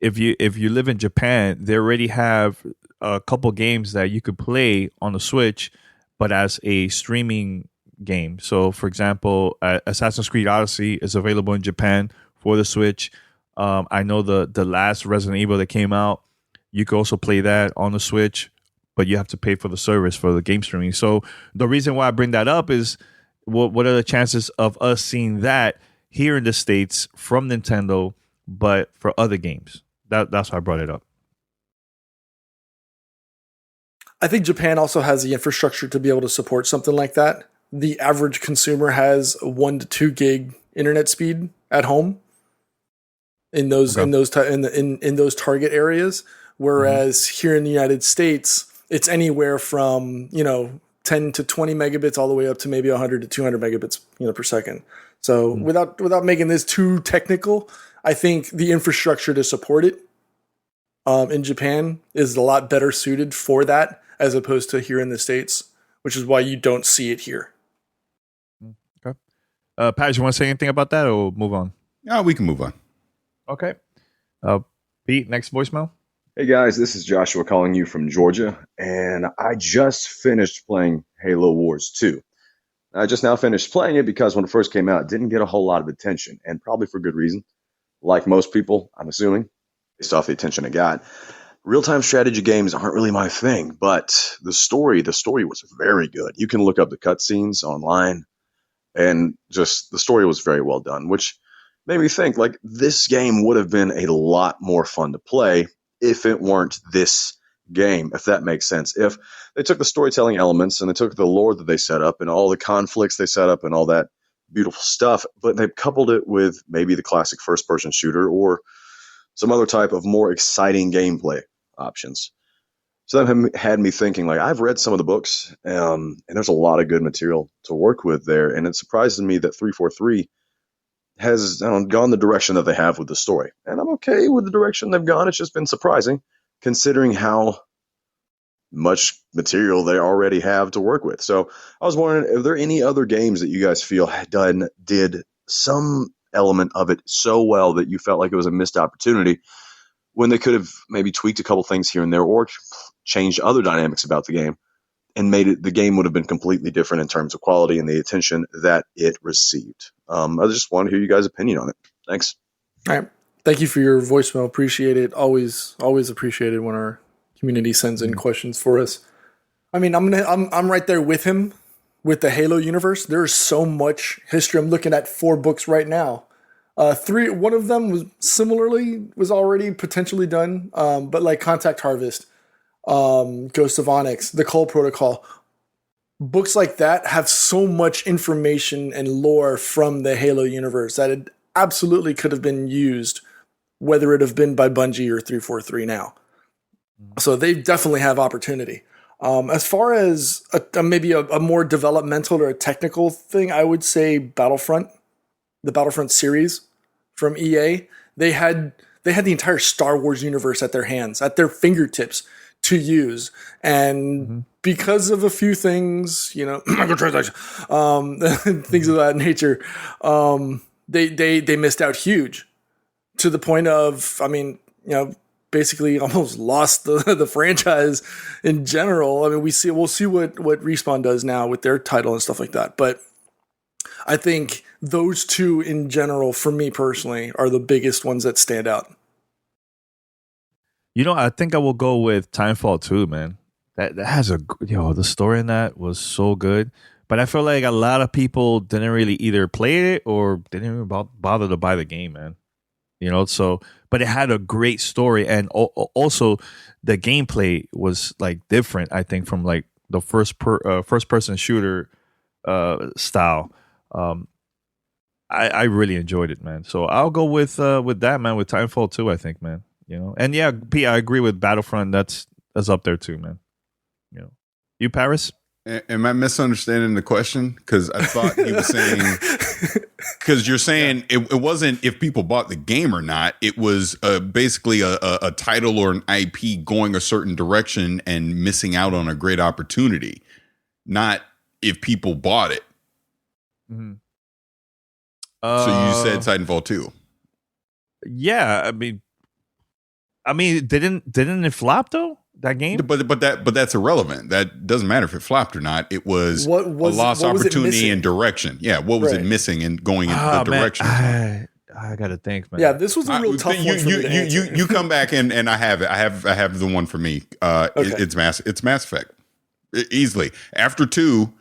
if you live in Japan, they already have a couple games that you could play on the Switch, but as a streaming game. So, for example, Assassin's Creed Odyssey is available in Japan for the Switch. I know the last Resident Evil that came out, you could also play that on the Switch, but you have to pay for the service for the game streaming. So the reason why I bring that up is what are the chances of us seeing that here in the States from Nintendo, but for other games? That's why I brought it up. I think Japan also has the infrastructure to be able to support something like that. The average consumer has 1 to 2 gig internet speed at home in those in those target areas, whereas here in the United States, it's anywhere from 10 to 20 megabits all the way up to maybe 100 to 200 megabits per second. So without making this too technical, I think the infrastructure to support it in Japan is a lot better suited for that as opposed to here in the States, which is why you don't see it here. Okay. Pat, you want to say anything about that or move on? Yeah, we can move on. Okay. Pete, next voicemail. Hey guys, this is Joshua calling you from Georgia, and I just finished playing Halo Wars 2. I just now finished playing it because when it first came out, it didn't get a whole lot of attention, and probably for good reason. Like most people, I'm assuming, based off the attention it got. Real-time strategy games aren't really my thing, but the story was very good. You can look up the cutscenes online, and just the story was very well done, which made me think, like, this game would have been a lot more fun to play if it weren't this game, if that makes sense. If they took the storytelling elements and they took the lore that they set up and all the conflicts they set up and all that beautiful stuff, but they coupled it with maybe the classic first-person shooter or some other type of more exciting gameplay options. So that had me thinking, like, I've read some of the books, and there's a lot of good material to work with there, and it surprises me that 343 has gone the direction that they have with the story. And I'm okay with the direction they've gone. It's just been surprising, considering how much material they already have to work with. So I was wondering, are there any other games that you guys feel did some element of it so well that you felt like it was a missed opportunity when they could have maybe tweaked a couple things here and there or changed other dynamics about the game and made it, the game would have been completely different in terms of quality and the attention that it received? I just want to hear you guys' opinion on it. Thanks. All right. Thank you for your voicemail. Appreciate it. Always appreciate it when our community sends in questions for us. I mean, I'm right there with him with the Halo universe. There's so much history. I'm looking at 4 books right now. One of them was already potentially done. But like Contact Harvest, Ghost of Onyx, the Cole Protocol, books like that have so much information and lore from the Halo universe that it absolutely could have been used, whether it have been by Bungie or 343 now. So they definitely have opportunity. As far as maybe a more developmental or a technical thing, I would say Battlefront, the Battlefront series from EA. They had the entire Star Wars universe at their hands, at their fingertips to use. And because of a few things, microtransaction, things of that nature, they missed out huge to the point of, basically almost lost the franchise in general. I mean, we'll see what Respawn does now with their title and stuff like that. But I think those two in general, for me personally, are the biggest ones that stand out. I think I will go with Timefall 2, man. That has the story in that was so good. But I feel like a lot of people didn't really either play it or didn't even bother to buy the game, man. But it had a great story, and also the gameplay was like different, I think, from like the first person shooter style. I really enjoyed it, man. So I'll go with that, man, with Timefall 2, I think, man. And yeah, P, I agree with Battlefront. That's up there too, man. You, Paris? Am I misunderstanding the question? Because I thought he was saying, because you're saying it wasn't if people bought the game or not. It was basically a title or an IP going a certain direction and missing out on a great opportunity, not if people bought it. Mm-hmm. So you said Titanfall 2. Yeah, I mean, didn't it flop though? That game, but that's irrelevant. That doesn't matter if it flopped or not. It was, a lost opportunity and direction. Yeah, what was it missing and going in the direction? I gotta think, man. Yeah, this was a real tough one for me to answer. You come back and I have it. I have the one for me. It's Mass Effect. Easily after 2.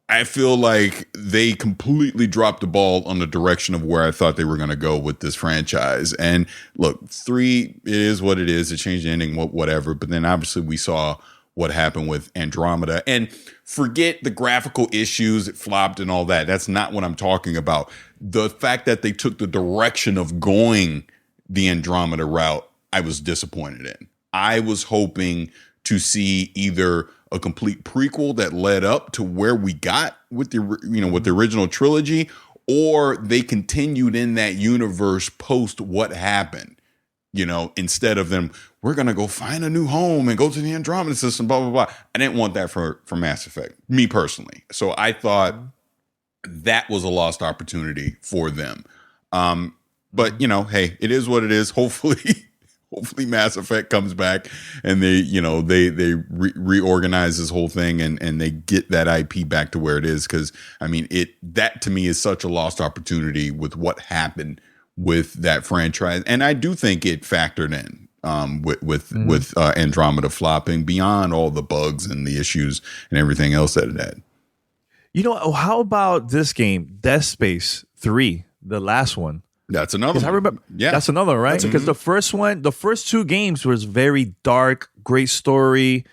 I feel like they completely dropped the ball on the direction of where I thought they were going to go with this franchise. And look, 3, it is what it is. It changed the ending, whatever. But then obviously we saw what happened with Andromeda. And forget the graphical issues, it flopped and all that. That's not what I'm talking about. The fact that they took the direction of going the Andromeda route, I was disappointed in. I was hoping to see either a complete prequel that led up to where we got with the original trilogy, or they continued in that universe post what happened. Instead of them, we're gonna go find a new home and go to the Andromeda system, blah blah blah. I didn't want that for Mass Effect, me personally. So I thought that was a lost opportunity for them. But hey, it is what it is. Hopefully Mass Effect comes back and they reorganize this whole thing and they get that IP back to where it is. Cause I mean, that to me is such a lost opportunity with what happened with that franchise. And I do think it factored in, with Andromeda flopping beyond all the bugs and the issues and everything else that it had. How about this game, Death Space 3, the last one? That's another one. I remember, that's another one, right? Because the first 2 games was very dark, great story.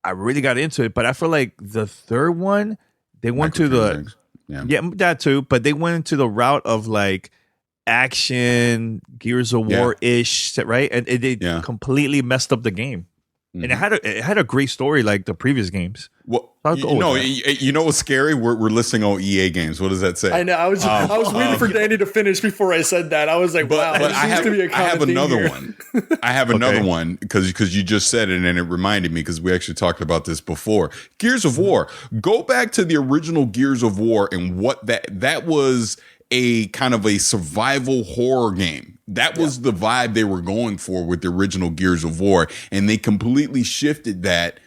I really got into it, but I feel like the third one, they went to that too, but they went into the route of like action, Gears of War-ish, right? And they completely messed up the game. And it had a great story like the previous games. Well, you know what's scary? We're listing all EA games. What does that say? I know. I was waiting for Danny to finish before I said that. I was like, wow. But I have another one. I have another one because you just said it and it reminded me because we actually talked about this before. Gears of War. Go back to the original Gears of War and what that was. A kind of a survival horror game. That was the vibe they were going for with the original Gears of War. And they completely shifted that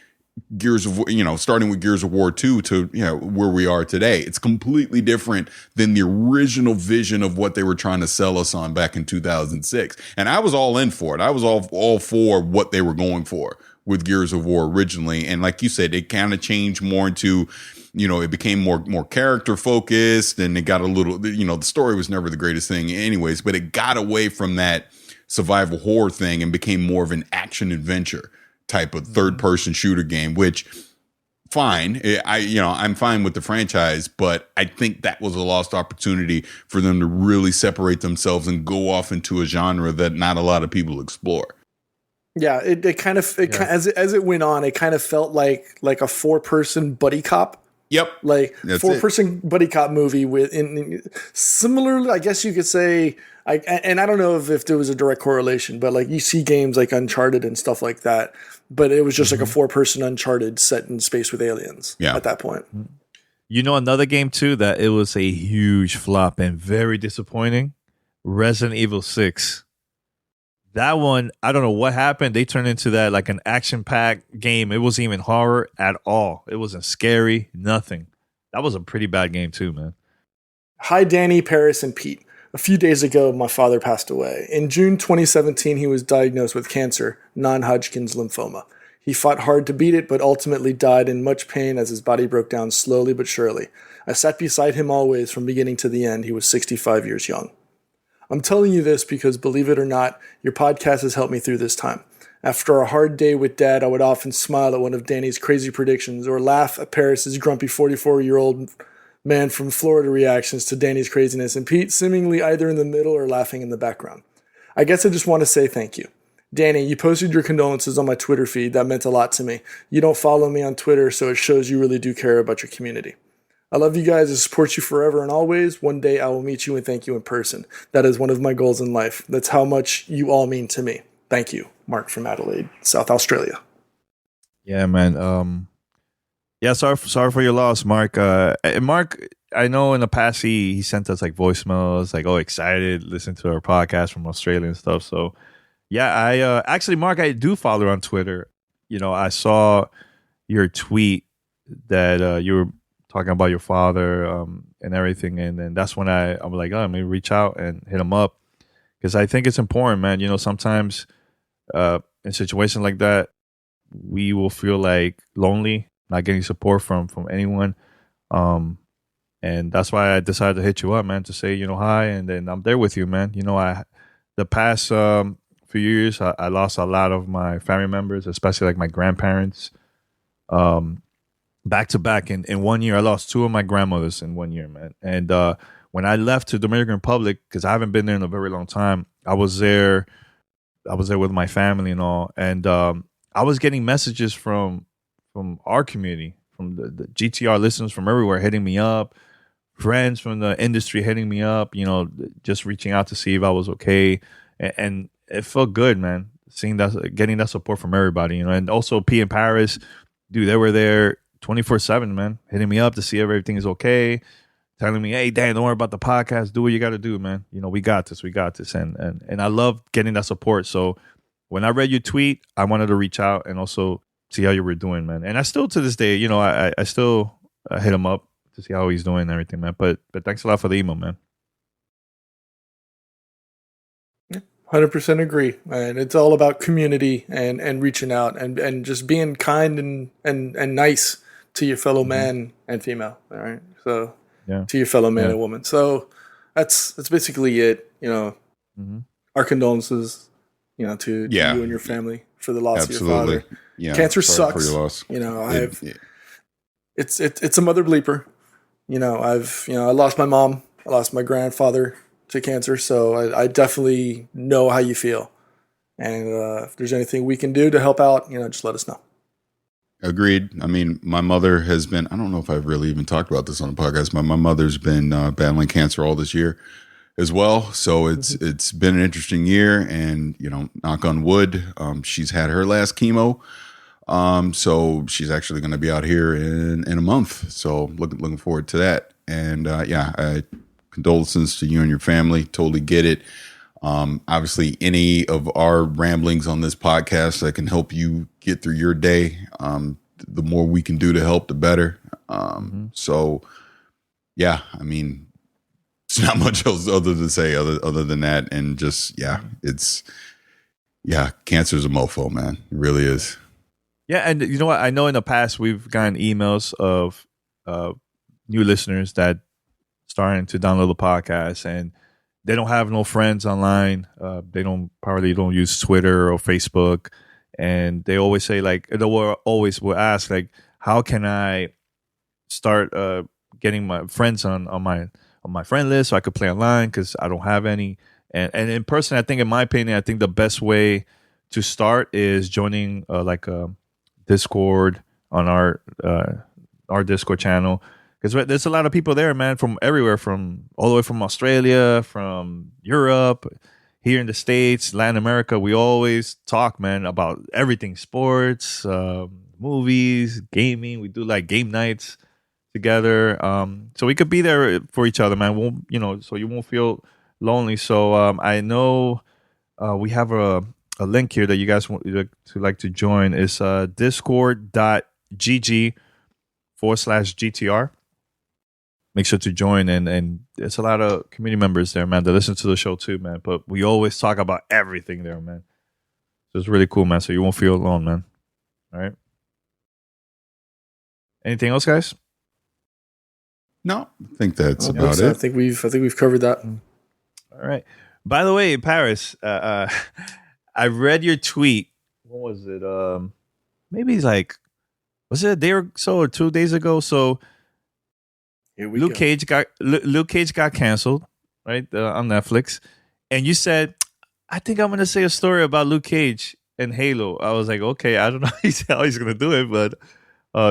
Gears of War, starting with Gears of War 2 to, where we are today. It's completely different than the original vision of what they were trying to sell us on back in 2006. And I was all in for it. I was all for what they were going for with Gears of War originally. And like you said, it kind of changed more into, it became more character focused and it got a little, the story was never the greatest thing anyways, but it got away from that survival horror thing and became more of an action adventure type of third person shooter game, which fine. I'm fine with the franchise, but I think that was a lost opportunity for them to really separate themselves and go off into a genre that not a lot of people explore. Yeah, it kind of as it went on, it kind of felt like a 4-person buddy cop. Yep, like 4-person buddy cop movie similarly, I guess you could say. I don't know if there was a direct correlation, but like you see games like Uncharted and stuff like that, but it was just like a 4-person Uncharted set in space with aliens. Yeah. At that point. Another game too that it was a huge flop and very disappointing. Resident Evil 6. That one, I don't know what happened. They turned into that like an action-packed game. It wasn't even horror at all. It wasn't scary, nothing. That was a pretty bad game too, man. Hi, Danny, Paris, and Pete. A few days ago, my father passed away. In June 2017, he was diagnosed with cancer, non-Hodgkin's lymphoma. He fought hard to beat it, but ultimately died in much pain as his body broke down slowly but surely. I sat beside him always from beginning to the end. He was 65 years young. I'm telling you this because, believe it or not, your podcast has helped me through this time. After a hard day with Dad, I would often smile at one of Danny's crazy predictions or laugh at Paris's grumpy 44-year-old man from Florida reactions to Danny's craziness, and Pete seemingly either in the middle or laughing in the background. I guess I just want to say thank you. Danny, you posted your condolences on my Twitter feed. That meant a lot to me. You don't follow me on Twitter, so it shows you really do care about your community. I love you guys and support you forever and always. One day I will meet you and thank you in person. That is one of my goals in life. That's how much you all mean to me. Thank you. Mark from Adelaide, South Australia. Yeah, man. Sorry for your loss, Mark. Mark, I know in the past he sent us like voicemails, like, oh, excited, listen to our podcast from Australia and stuff. So yeah, I actually, Mark, I do follow her on Twitter. You know, I saw your tweet that you were talking about your father and everything, and then that's when I was like, oh, let me reach out and hit him up, because I think it's important, man. You know, sometimes in situations like that, we will feel like lonely, not getting support from anyone. And that's why I decided to hit you up, man, to say, you know, hi, and then I'm there with you, man. You know, the past few years, I lost a lot of my family members, especially like my grandparents. Back to back in 1 year, I lost two of my grandmothers in 1 year, man. And when I left to Dominican Republic, because I haven't been there in a very long time, I was there with my family and all, and I was getting messages from our community, from the GTR listeners from everywhere, hitting me up, friends from the industry hitting me up, you know, just reaching out to see if I was okay, and it felt good, man, seeing that, getting that support from everybody, you know. And also P in Paris, dude, they were there 24/7, man, hitting me up to see if everything is okay, telling me, hey, Dan, don't worry about the podcast, do what you got to do, man, you know, we got this, and I love getting that support. So when I read your tweet, I wanted to reach out and also see how you were doing, man. And I still, to this day, you know, I still hit him up to see how he's doing and everything, man. But thanks a lot for the email, man. 100% agree, and it's all about community and reaching out and just being kind and nice to your fellow man and female. All right, so to your fellow man and woman. So that's basically it. You know, our condolences, you know, to you and your family for the loss of your father. Yeah, cancer sucks. For your loss. You know, it's a mother bleeper. You know, I lost my mom, I lost my grandfather to cancer, so I definitely know how you feel. And if there's anything we can do to help out, you know, just let us know. Agreed. I mean, my mother has been, I don't know if I've really even talked about this on the podcast, but my mother's been battling cancer all this year as well. So it's been an interesting year, and, you know, knock on wood, she's had her last chemo. So she's actually going to be out here in a month. So looking forward to that. And condolences to you and your family. Totally get it. Obviously, any of our ramblings on this podcast that can help you get through your day, the more we can do to help, the better. So, yeah, I mean, it's not much else other to say other than that. And just, cancer's a mofo, man. It really is. Yeah, and you know what? I know in the past we've gotten emails of new listeners that starting to download the podcast, and they don't have no friends online. They don't use Twitter or Facebook, and they always say, like, they will ask, like, how can I start getting my friends on my friend list so I could play online, because I don't have any. And in person, I think, in my opinion, I think the best way to start is joining like a Discord on our Discord channel. Because there's a lot of people there, man, from everywhere, from all the way from Australia, from Europe, here in the States, Latin America. We always talk, man, about everything: sports, movies, gaming. We do like game nights together, so we could be there for each other, man. So you won't feel lonely. So I know we have a link here that you guys want to join. It's discord.gg/GTR. Make sure to join, and there's a lot of community members there, man, that listen to the show too, man. But we always talk about everything there, man. So it's really cool, man. So you won't feel alone, man. All right. Anything else, guys? No, I think that's about it. I think we've covered that. All right. By the way, Paris, I read your tweet. What was it? Maybe it's like, was it a day or so, or 2 days ago? So Luke Cage got canceled, right, on Netflix, and you said, I think I'm gonna say a story about Luke Cage and Halo. I was like, okay, I don't know how he's gonna do it, but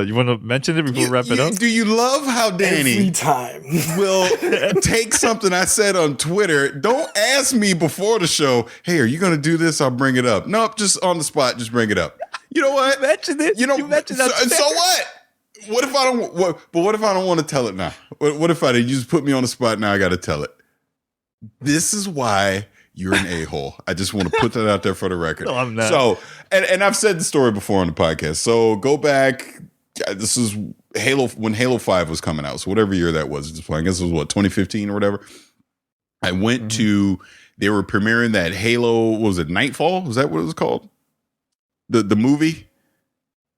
you want to mention it before we wrap it up? Do you love how Danny every time will take something I said on Twitter? Don't ask me before the show, hey, are you gonna do this? I'll bring it up. Nope, just on the spot, just bring it up. You know what? You mentioned it. You know, you mentioned that. So what? What if I don't? What if I don't want to tell it now? What if you just put me on the spot now? I got to tell it. This is why you're an a-hole. I just want to put that out there for the record. No, I'm not. So, and I've said the story before on the podcast. So go back. This is Halo when Halo 5 was coming out. So whatever year that was, I guess it was 2015 or whatever. I went to. They were premiering that Halo. What was it Nightfall? Was that what it was called? The movie.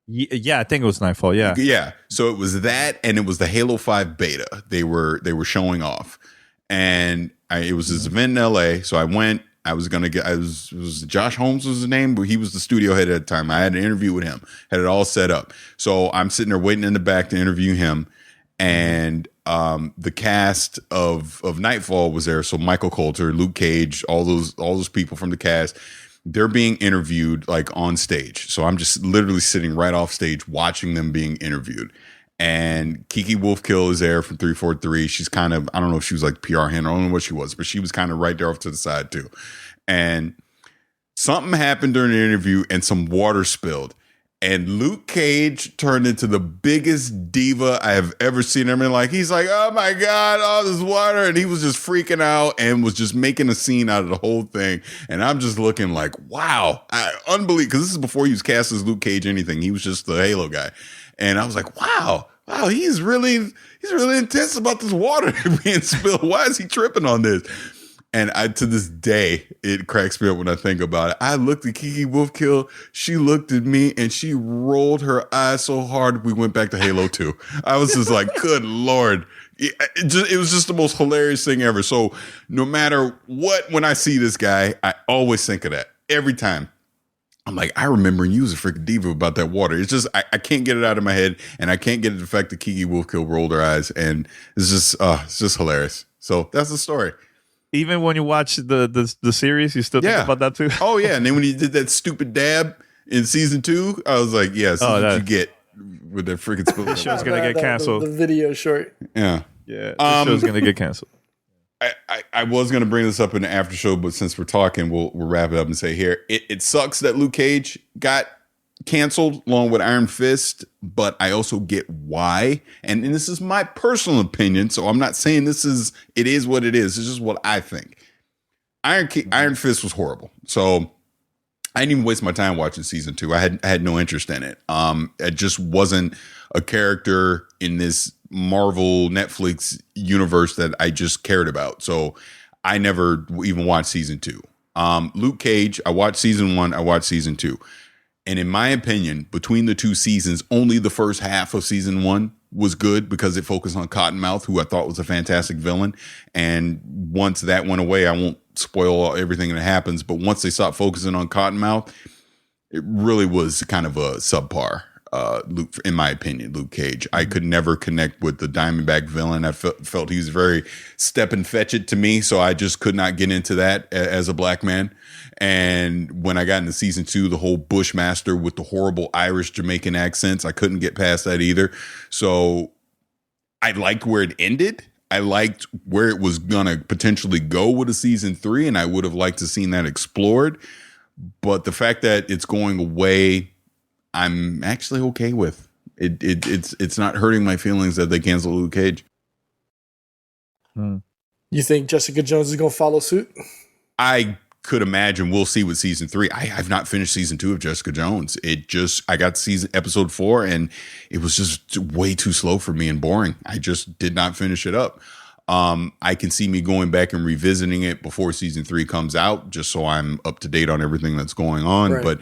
Yeah, I think it was Nightfall. Yeah. Yeah. So it was that, and it was the Halo 5 beta. They were showing off, and it was this event in LA. So I went. I was Josh Holmes was his name, but he was the studio head at the time. I had an interview with him. Had it all set up. So I'm sitting there waiting in the back to interview him, and the cast of Nightfall was there. So Michael Coulter, Luke Cage, all those people from the cast. They're being interviewed like on stage. So I'm just literally sitting right off stage watching them being interviewed. And Kiki Wolfkill is there from 343. She's kind of, I don't know if she was like PR handler, I don't know what she was, but she was kind of right there off to the side too. And something happened during the interview and some water spilled. And Luke Cage turned into the biggest diva I have ever seen him. And he's like, oh my God, all this water. And he was just freaking out and was just making a scene out of the whole thing. And I'm just looking like, wow, unbelievable. Because this is before he was cast as Luke Cage anything. He was just the Halo guy. And I was like, wow, he's really intense about this water being spilled. Why is he tripping on this? And to this day, it cracks me up when I think about it. I looked at Kiki Wolfkill. She looked at me and she rolled her eyes so hard we went back to Halo 2. I was just like, good Lord. It was just the most hilarious thing ever. So no matter what, when I see this guy, I always think of that every time. I'm like, I remember you was a freaking diva about that water. It's just, I can't get it out of my head, and I can't get the fact that Kiki Wolfkill rolled her eyes, and it's just hilarious. So that's the story. Even when you watch the series, you still think about that too? Oh, yeah. And then when he did that stupid dab in season 2, I was like, yeah, so what you get with that freaking spill. The show's going to get canceled. The video short. Yeah. Yeah. The show's going to get canceled. I was going to bring this up in the after show, but since we're talking, we'll wrap it up and say here, it sucks that Luke Cage got canceled along with Iron Fist, but I also get why. And this is my personal opinion, so I'm not saying it is what it is. It's just what I think. Iron Fist was horrible. So I didn't even waste my time watching season 2. I had no interest in it. It just wasn't a character in this Marvel Netflix universe that I just cared about. So I never even watched season 2. Luke Cage, I watched season 1, I watched season 2. And in my opinion, between the two seasons, only the first half of season 1 was good because it focused on Cottonmouth, who I thought was a fantastic villain. And once that went away, I won't spoil everything that happens, but once they stopped focusing on Cottonmouth, it really was kind of a subpar. Luke, in my opinion, Luke Cage. I could never connect with the Diamondback villain. I felt he was very step and fetch it to me, so I just could not get into that as a black man. And when I got into season 2, the whole Bushmaster with the horrible Irish Jamaican accents, I couldn't get past that either. So I liked where it ended. I liked where it was going to potentially go with a season 3, and I would have liked to seen that explored. But the fact that it's going away, I'm actually okay with. It's not hurting my feelings that they cancel Luke Cage. You think Jessica Jones is going to follow suit? I could imagine. We'll see with season 3. I've not finished season 2 of Jessica Jones. I got episode 4 and it was just way too slow for me and boring. I just did not finish it up. I can see me going back and revisiting it before season 3 comes out, just so I'm up to date on everything that's going on. Right. But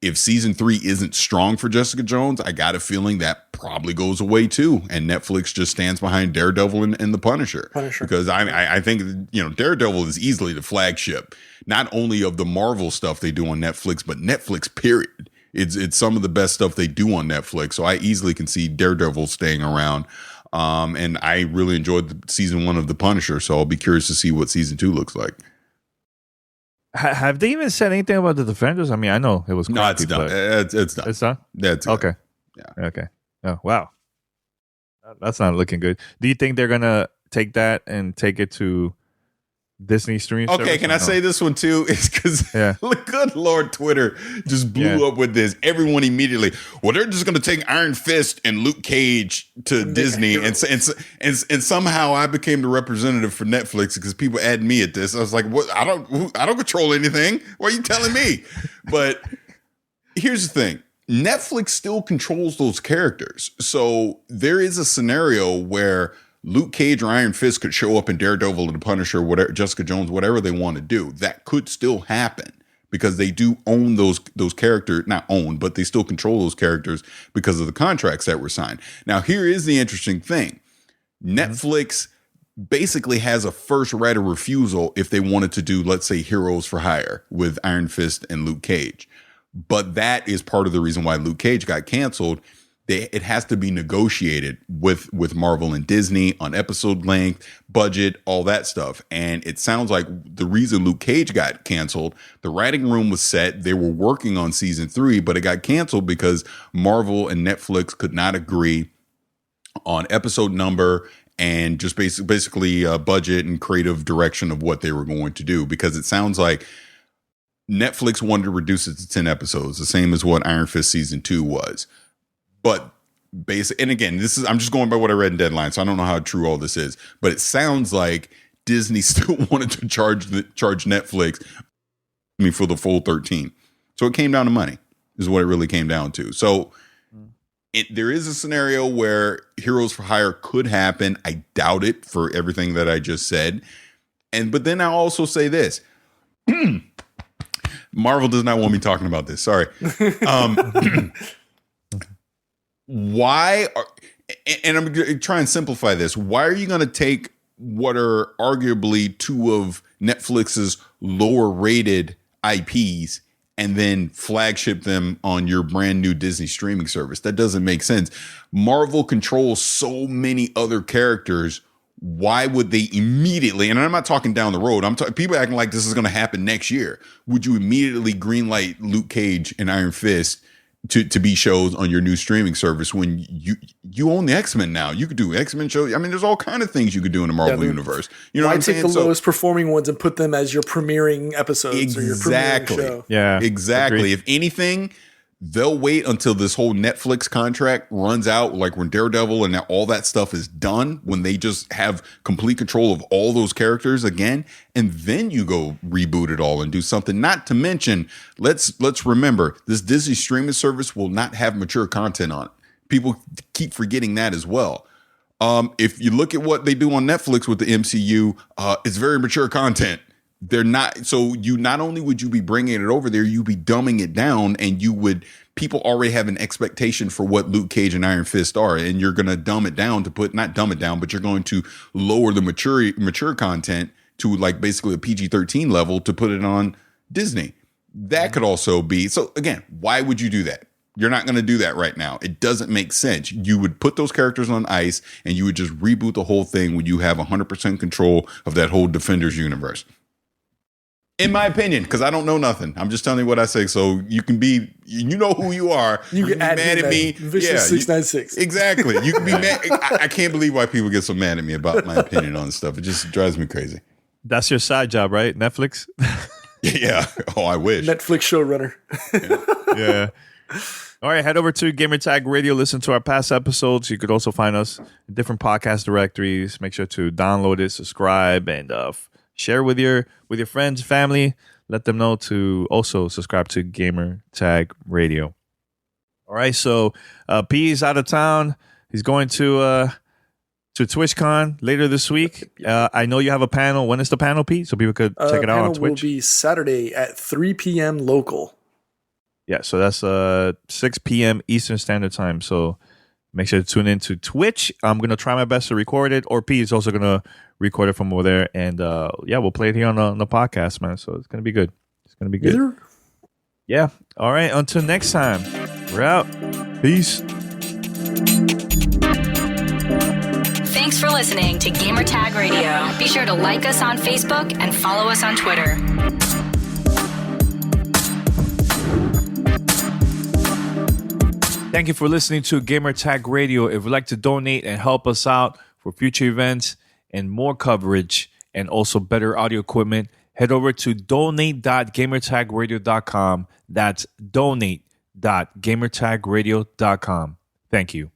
if season 3 isn't strong for Jessica Jones, I got a feeling that probably goes away too. And Netflix just stands behind Daredevil and the Punisher. Because I think, Daredevil is easily the flagship, not only of the Marvel stuff they do on Netflix, but Netflix period. It's some of the best stuff they do on Netflix. So I easily can see Daredevil staying around. And I really enjoyed the season 1 of the Punisher. So I'll be curious to see what season 2 looks like. Have they even said anything about the Defenders? I mean, I know it was crappy, no, it's done. It's done. It's done? That's okay. Yeah. Okay. Oh, wow. That's not looking good. Do you think they're going to take that and take it to Disney streaming Okay, service? can I say this one too? It's because, good Lord, Twitter just blew up with this. Everyone immediately, well, they're just going to take Iron Fist and Luke Cage to Disney. And somehow I became the representative for Netflix because people add me at this. I was like, what? I don't control anything. Why are you telling me? But here's the thing. Netflix still controls those characters. So there is a scenario where Luke Cage or Iron Fist could show up in Daredevil or the Punisher, whatever, Jessica Jones, whatever they want to do. That could still happen because they do own those characters, not own, but they still control those characters because of the contracts that were signed. Now, here is the interesting thing. Netflix basically has a first right of refusal if they wanted to do, let's say, Heroes for Hire with Iron Fist and Luke Cage. But that is part of the reason why Luke Cage got canceled. It has to be negotiated with Marvel and Disney on episode length, budget, all that stuff. And it sounds like the reason Luke Cage got canceled, the writing room was set. They were working on season 3, but it got canceled because Marvel and Netflix could not agree on episode number and just basically budget and creative direction of what they were going to do. Because it sounds like Netflix wanted to reduce it to 10 episodes, the same as what Iron Fist season 2 was. But and again, I'm just going by what I read in Deadline, so I don't know how true all this is. But it sounds like Disney still wanted to charge Netflix for the full 13. So it came down to money, is what it really came down to. So there is a scenario where Heroes for Hire could happen. I doubt it for everything that I just said. But then I'll also say this. Marvel does not want me talking about this. Sorry. And I'm going to try and simplify this. Why are you going to take what are arguably 2 of Netflix's lower rated IPs and then flagship them on your brand new Disney streaming service? That doesn't make sense. Marvel controls so many other characters. Why would they immediately, and I'm not talking down the road, I'm talking people acting like this is going to happen next year. Would you immediately greenlight Luke Cage and Iron Fist to be shows on your new streaming service when you own the X-Men now? You could do X-Men shows. I mean, there's all kind of things you could do in the Marvel universe. You know what I'm saying? Why take the lowest performing ones and put them as your premiering episodes or your premiering show? Yeah, exactly. Agreed. If anything, they'll wait until this whole Netflix contract runs out, like when Daredevil and all that stuff is done, when they just have complete control of all those characters again, and then you go reboot it all and do something. Not to mention, let's remember, this Disney streaming service will not have mature content on it. People keep forgetting that as well. If you look at what they do on Netflix with the MCU, it's very mature content. They're not, so you not only would you be bringing it over there, you'd be dumbing it down, and people already have an expectation for what Luke Cage and Iron Fist are, and you're going to dumb it down not dumb it down, but you're going to lower the mature content to like basically a PG-13 level to put it on Disney. That could also be, so again, why would you do that? You're not going to do that right now. It doesn't make sense. You would put those characters on ice and you would just reboot the whole thing when you have 100% control of that whole Defenders universe. In my opinion, because I don't know nothing. I'm just telling you what I say. So you can be, you know who you are. You can be mad at me. Vicious 696. Exactly. You can be mad. I can't believe why people get so mad at me about my opinion on this stuff. It just drives me crazy. That's your side job, right? Netflix? Yeah. Oh, I wish. Netflix showrunner. Yeah. All right. Head over to Gamertag Radio. Listen to our past episodes. You could also find us in different podcast directories. Make sure to download it, subscribe, and share with your friends, family. Let them know to also subscribe to Gamer Tag Radio. All right, so P is out of town. He's going to TwitchCon later this week. I know you have a panel. When is the panel, P? So people could check it out on Twitch. Will be Saturday at 3 p.m. local. Yeah, so that's 6 p.m. Eastern Standard Time. So make sure to tune in to Twitch. I'm going to try my best to record it, or P is also going to record it from over there. And we'll play it here on the podcast, man. So it's going to be good. It's going to be good. Yeah. All right. Until next time, we're out. Peace. Thanks for listening to Gamertag Radio. Be sure to like us on Facebook and follow us on Twitter. Thank you for listening to Gamertag Radio. If you'd like to donate and help us out for future events and more coverage and also better audio equipment, head over to donate.gamertagradio.com. That's donate.gamertagradio.com. Thank you.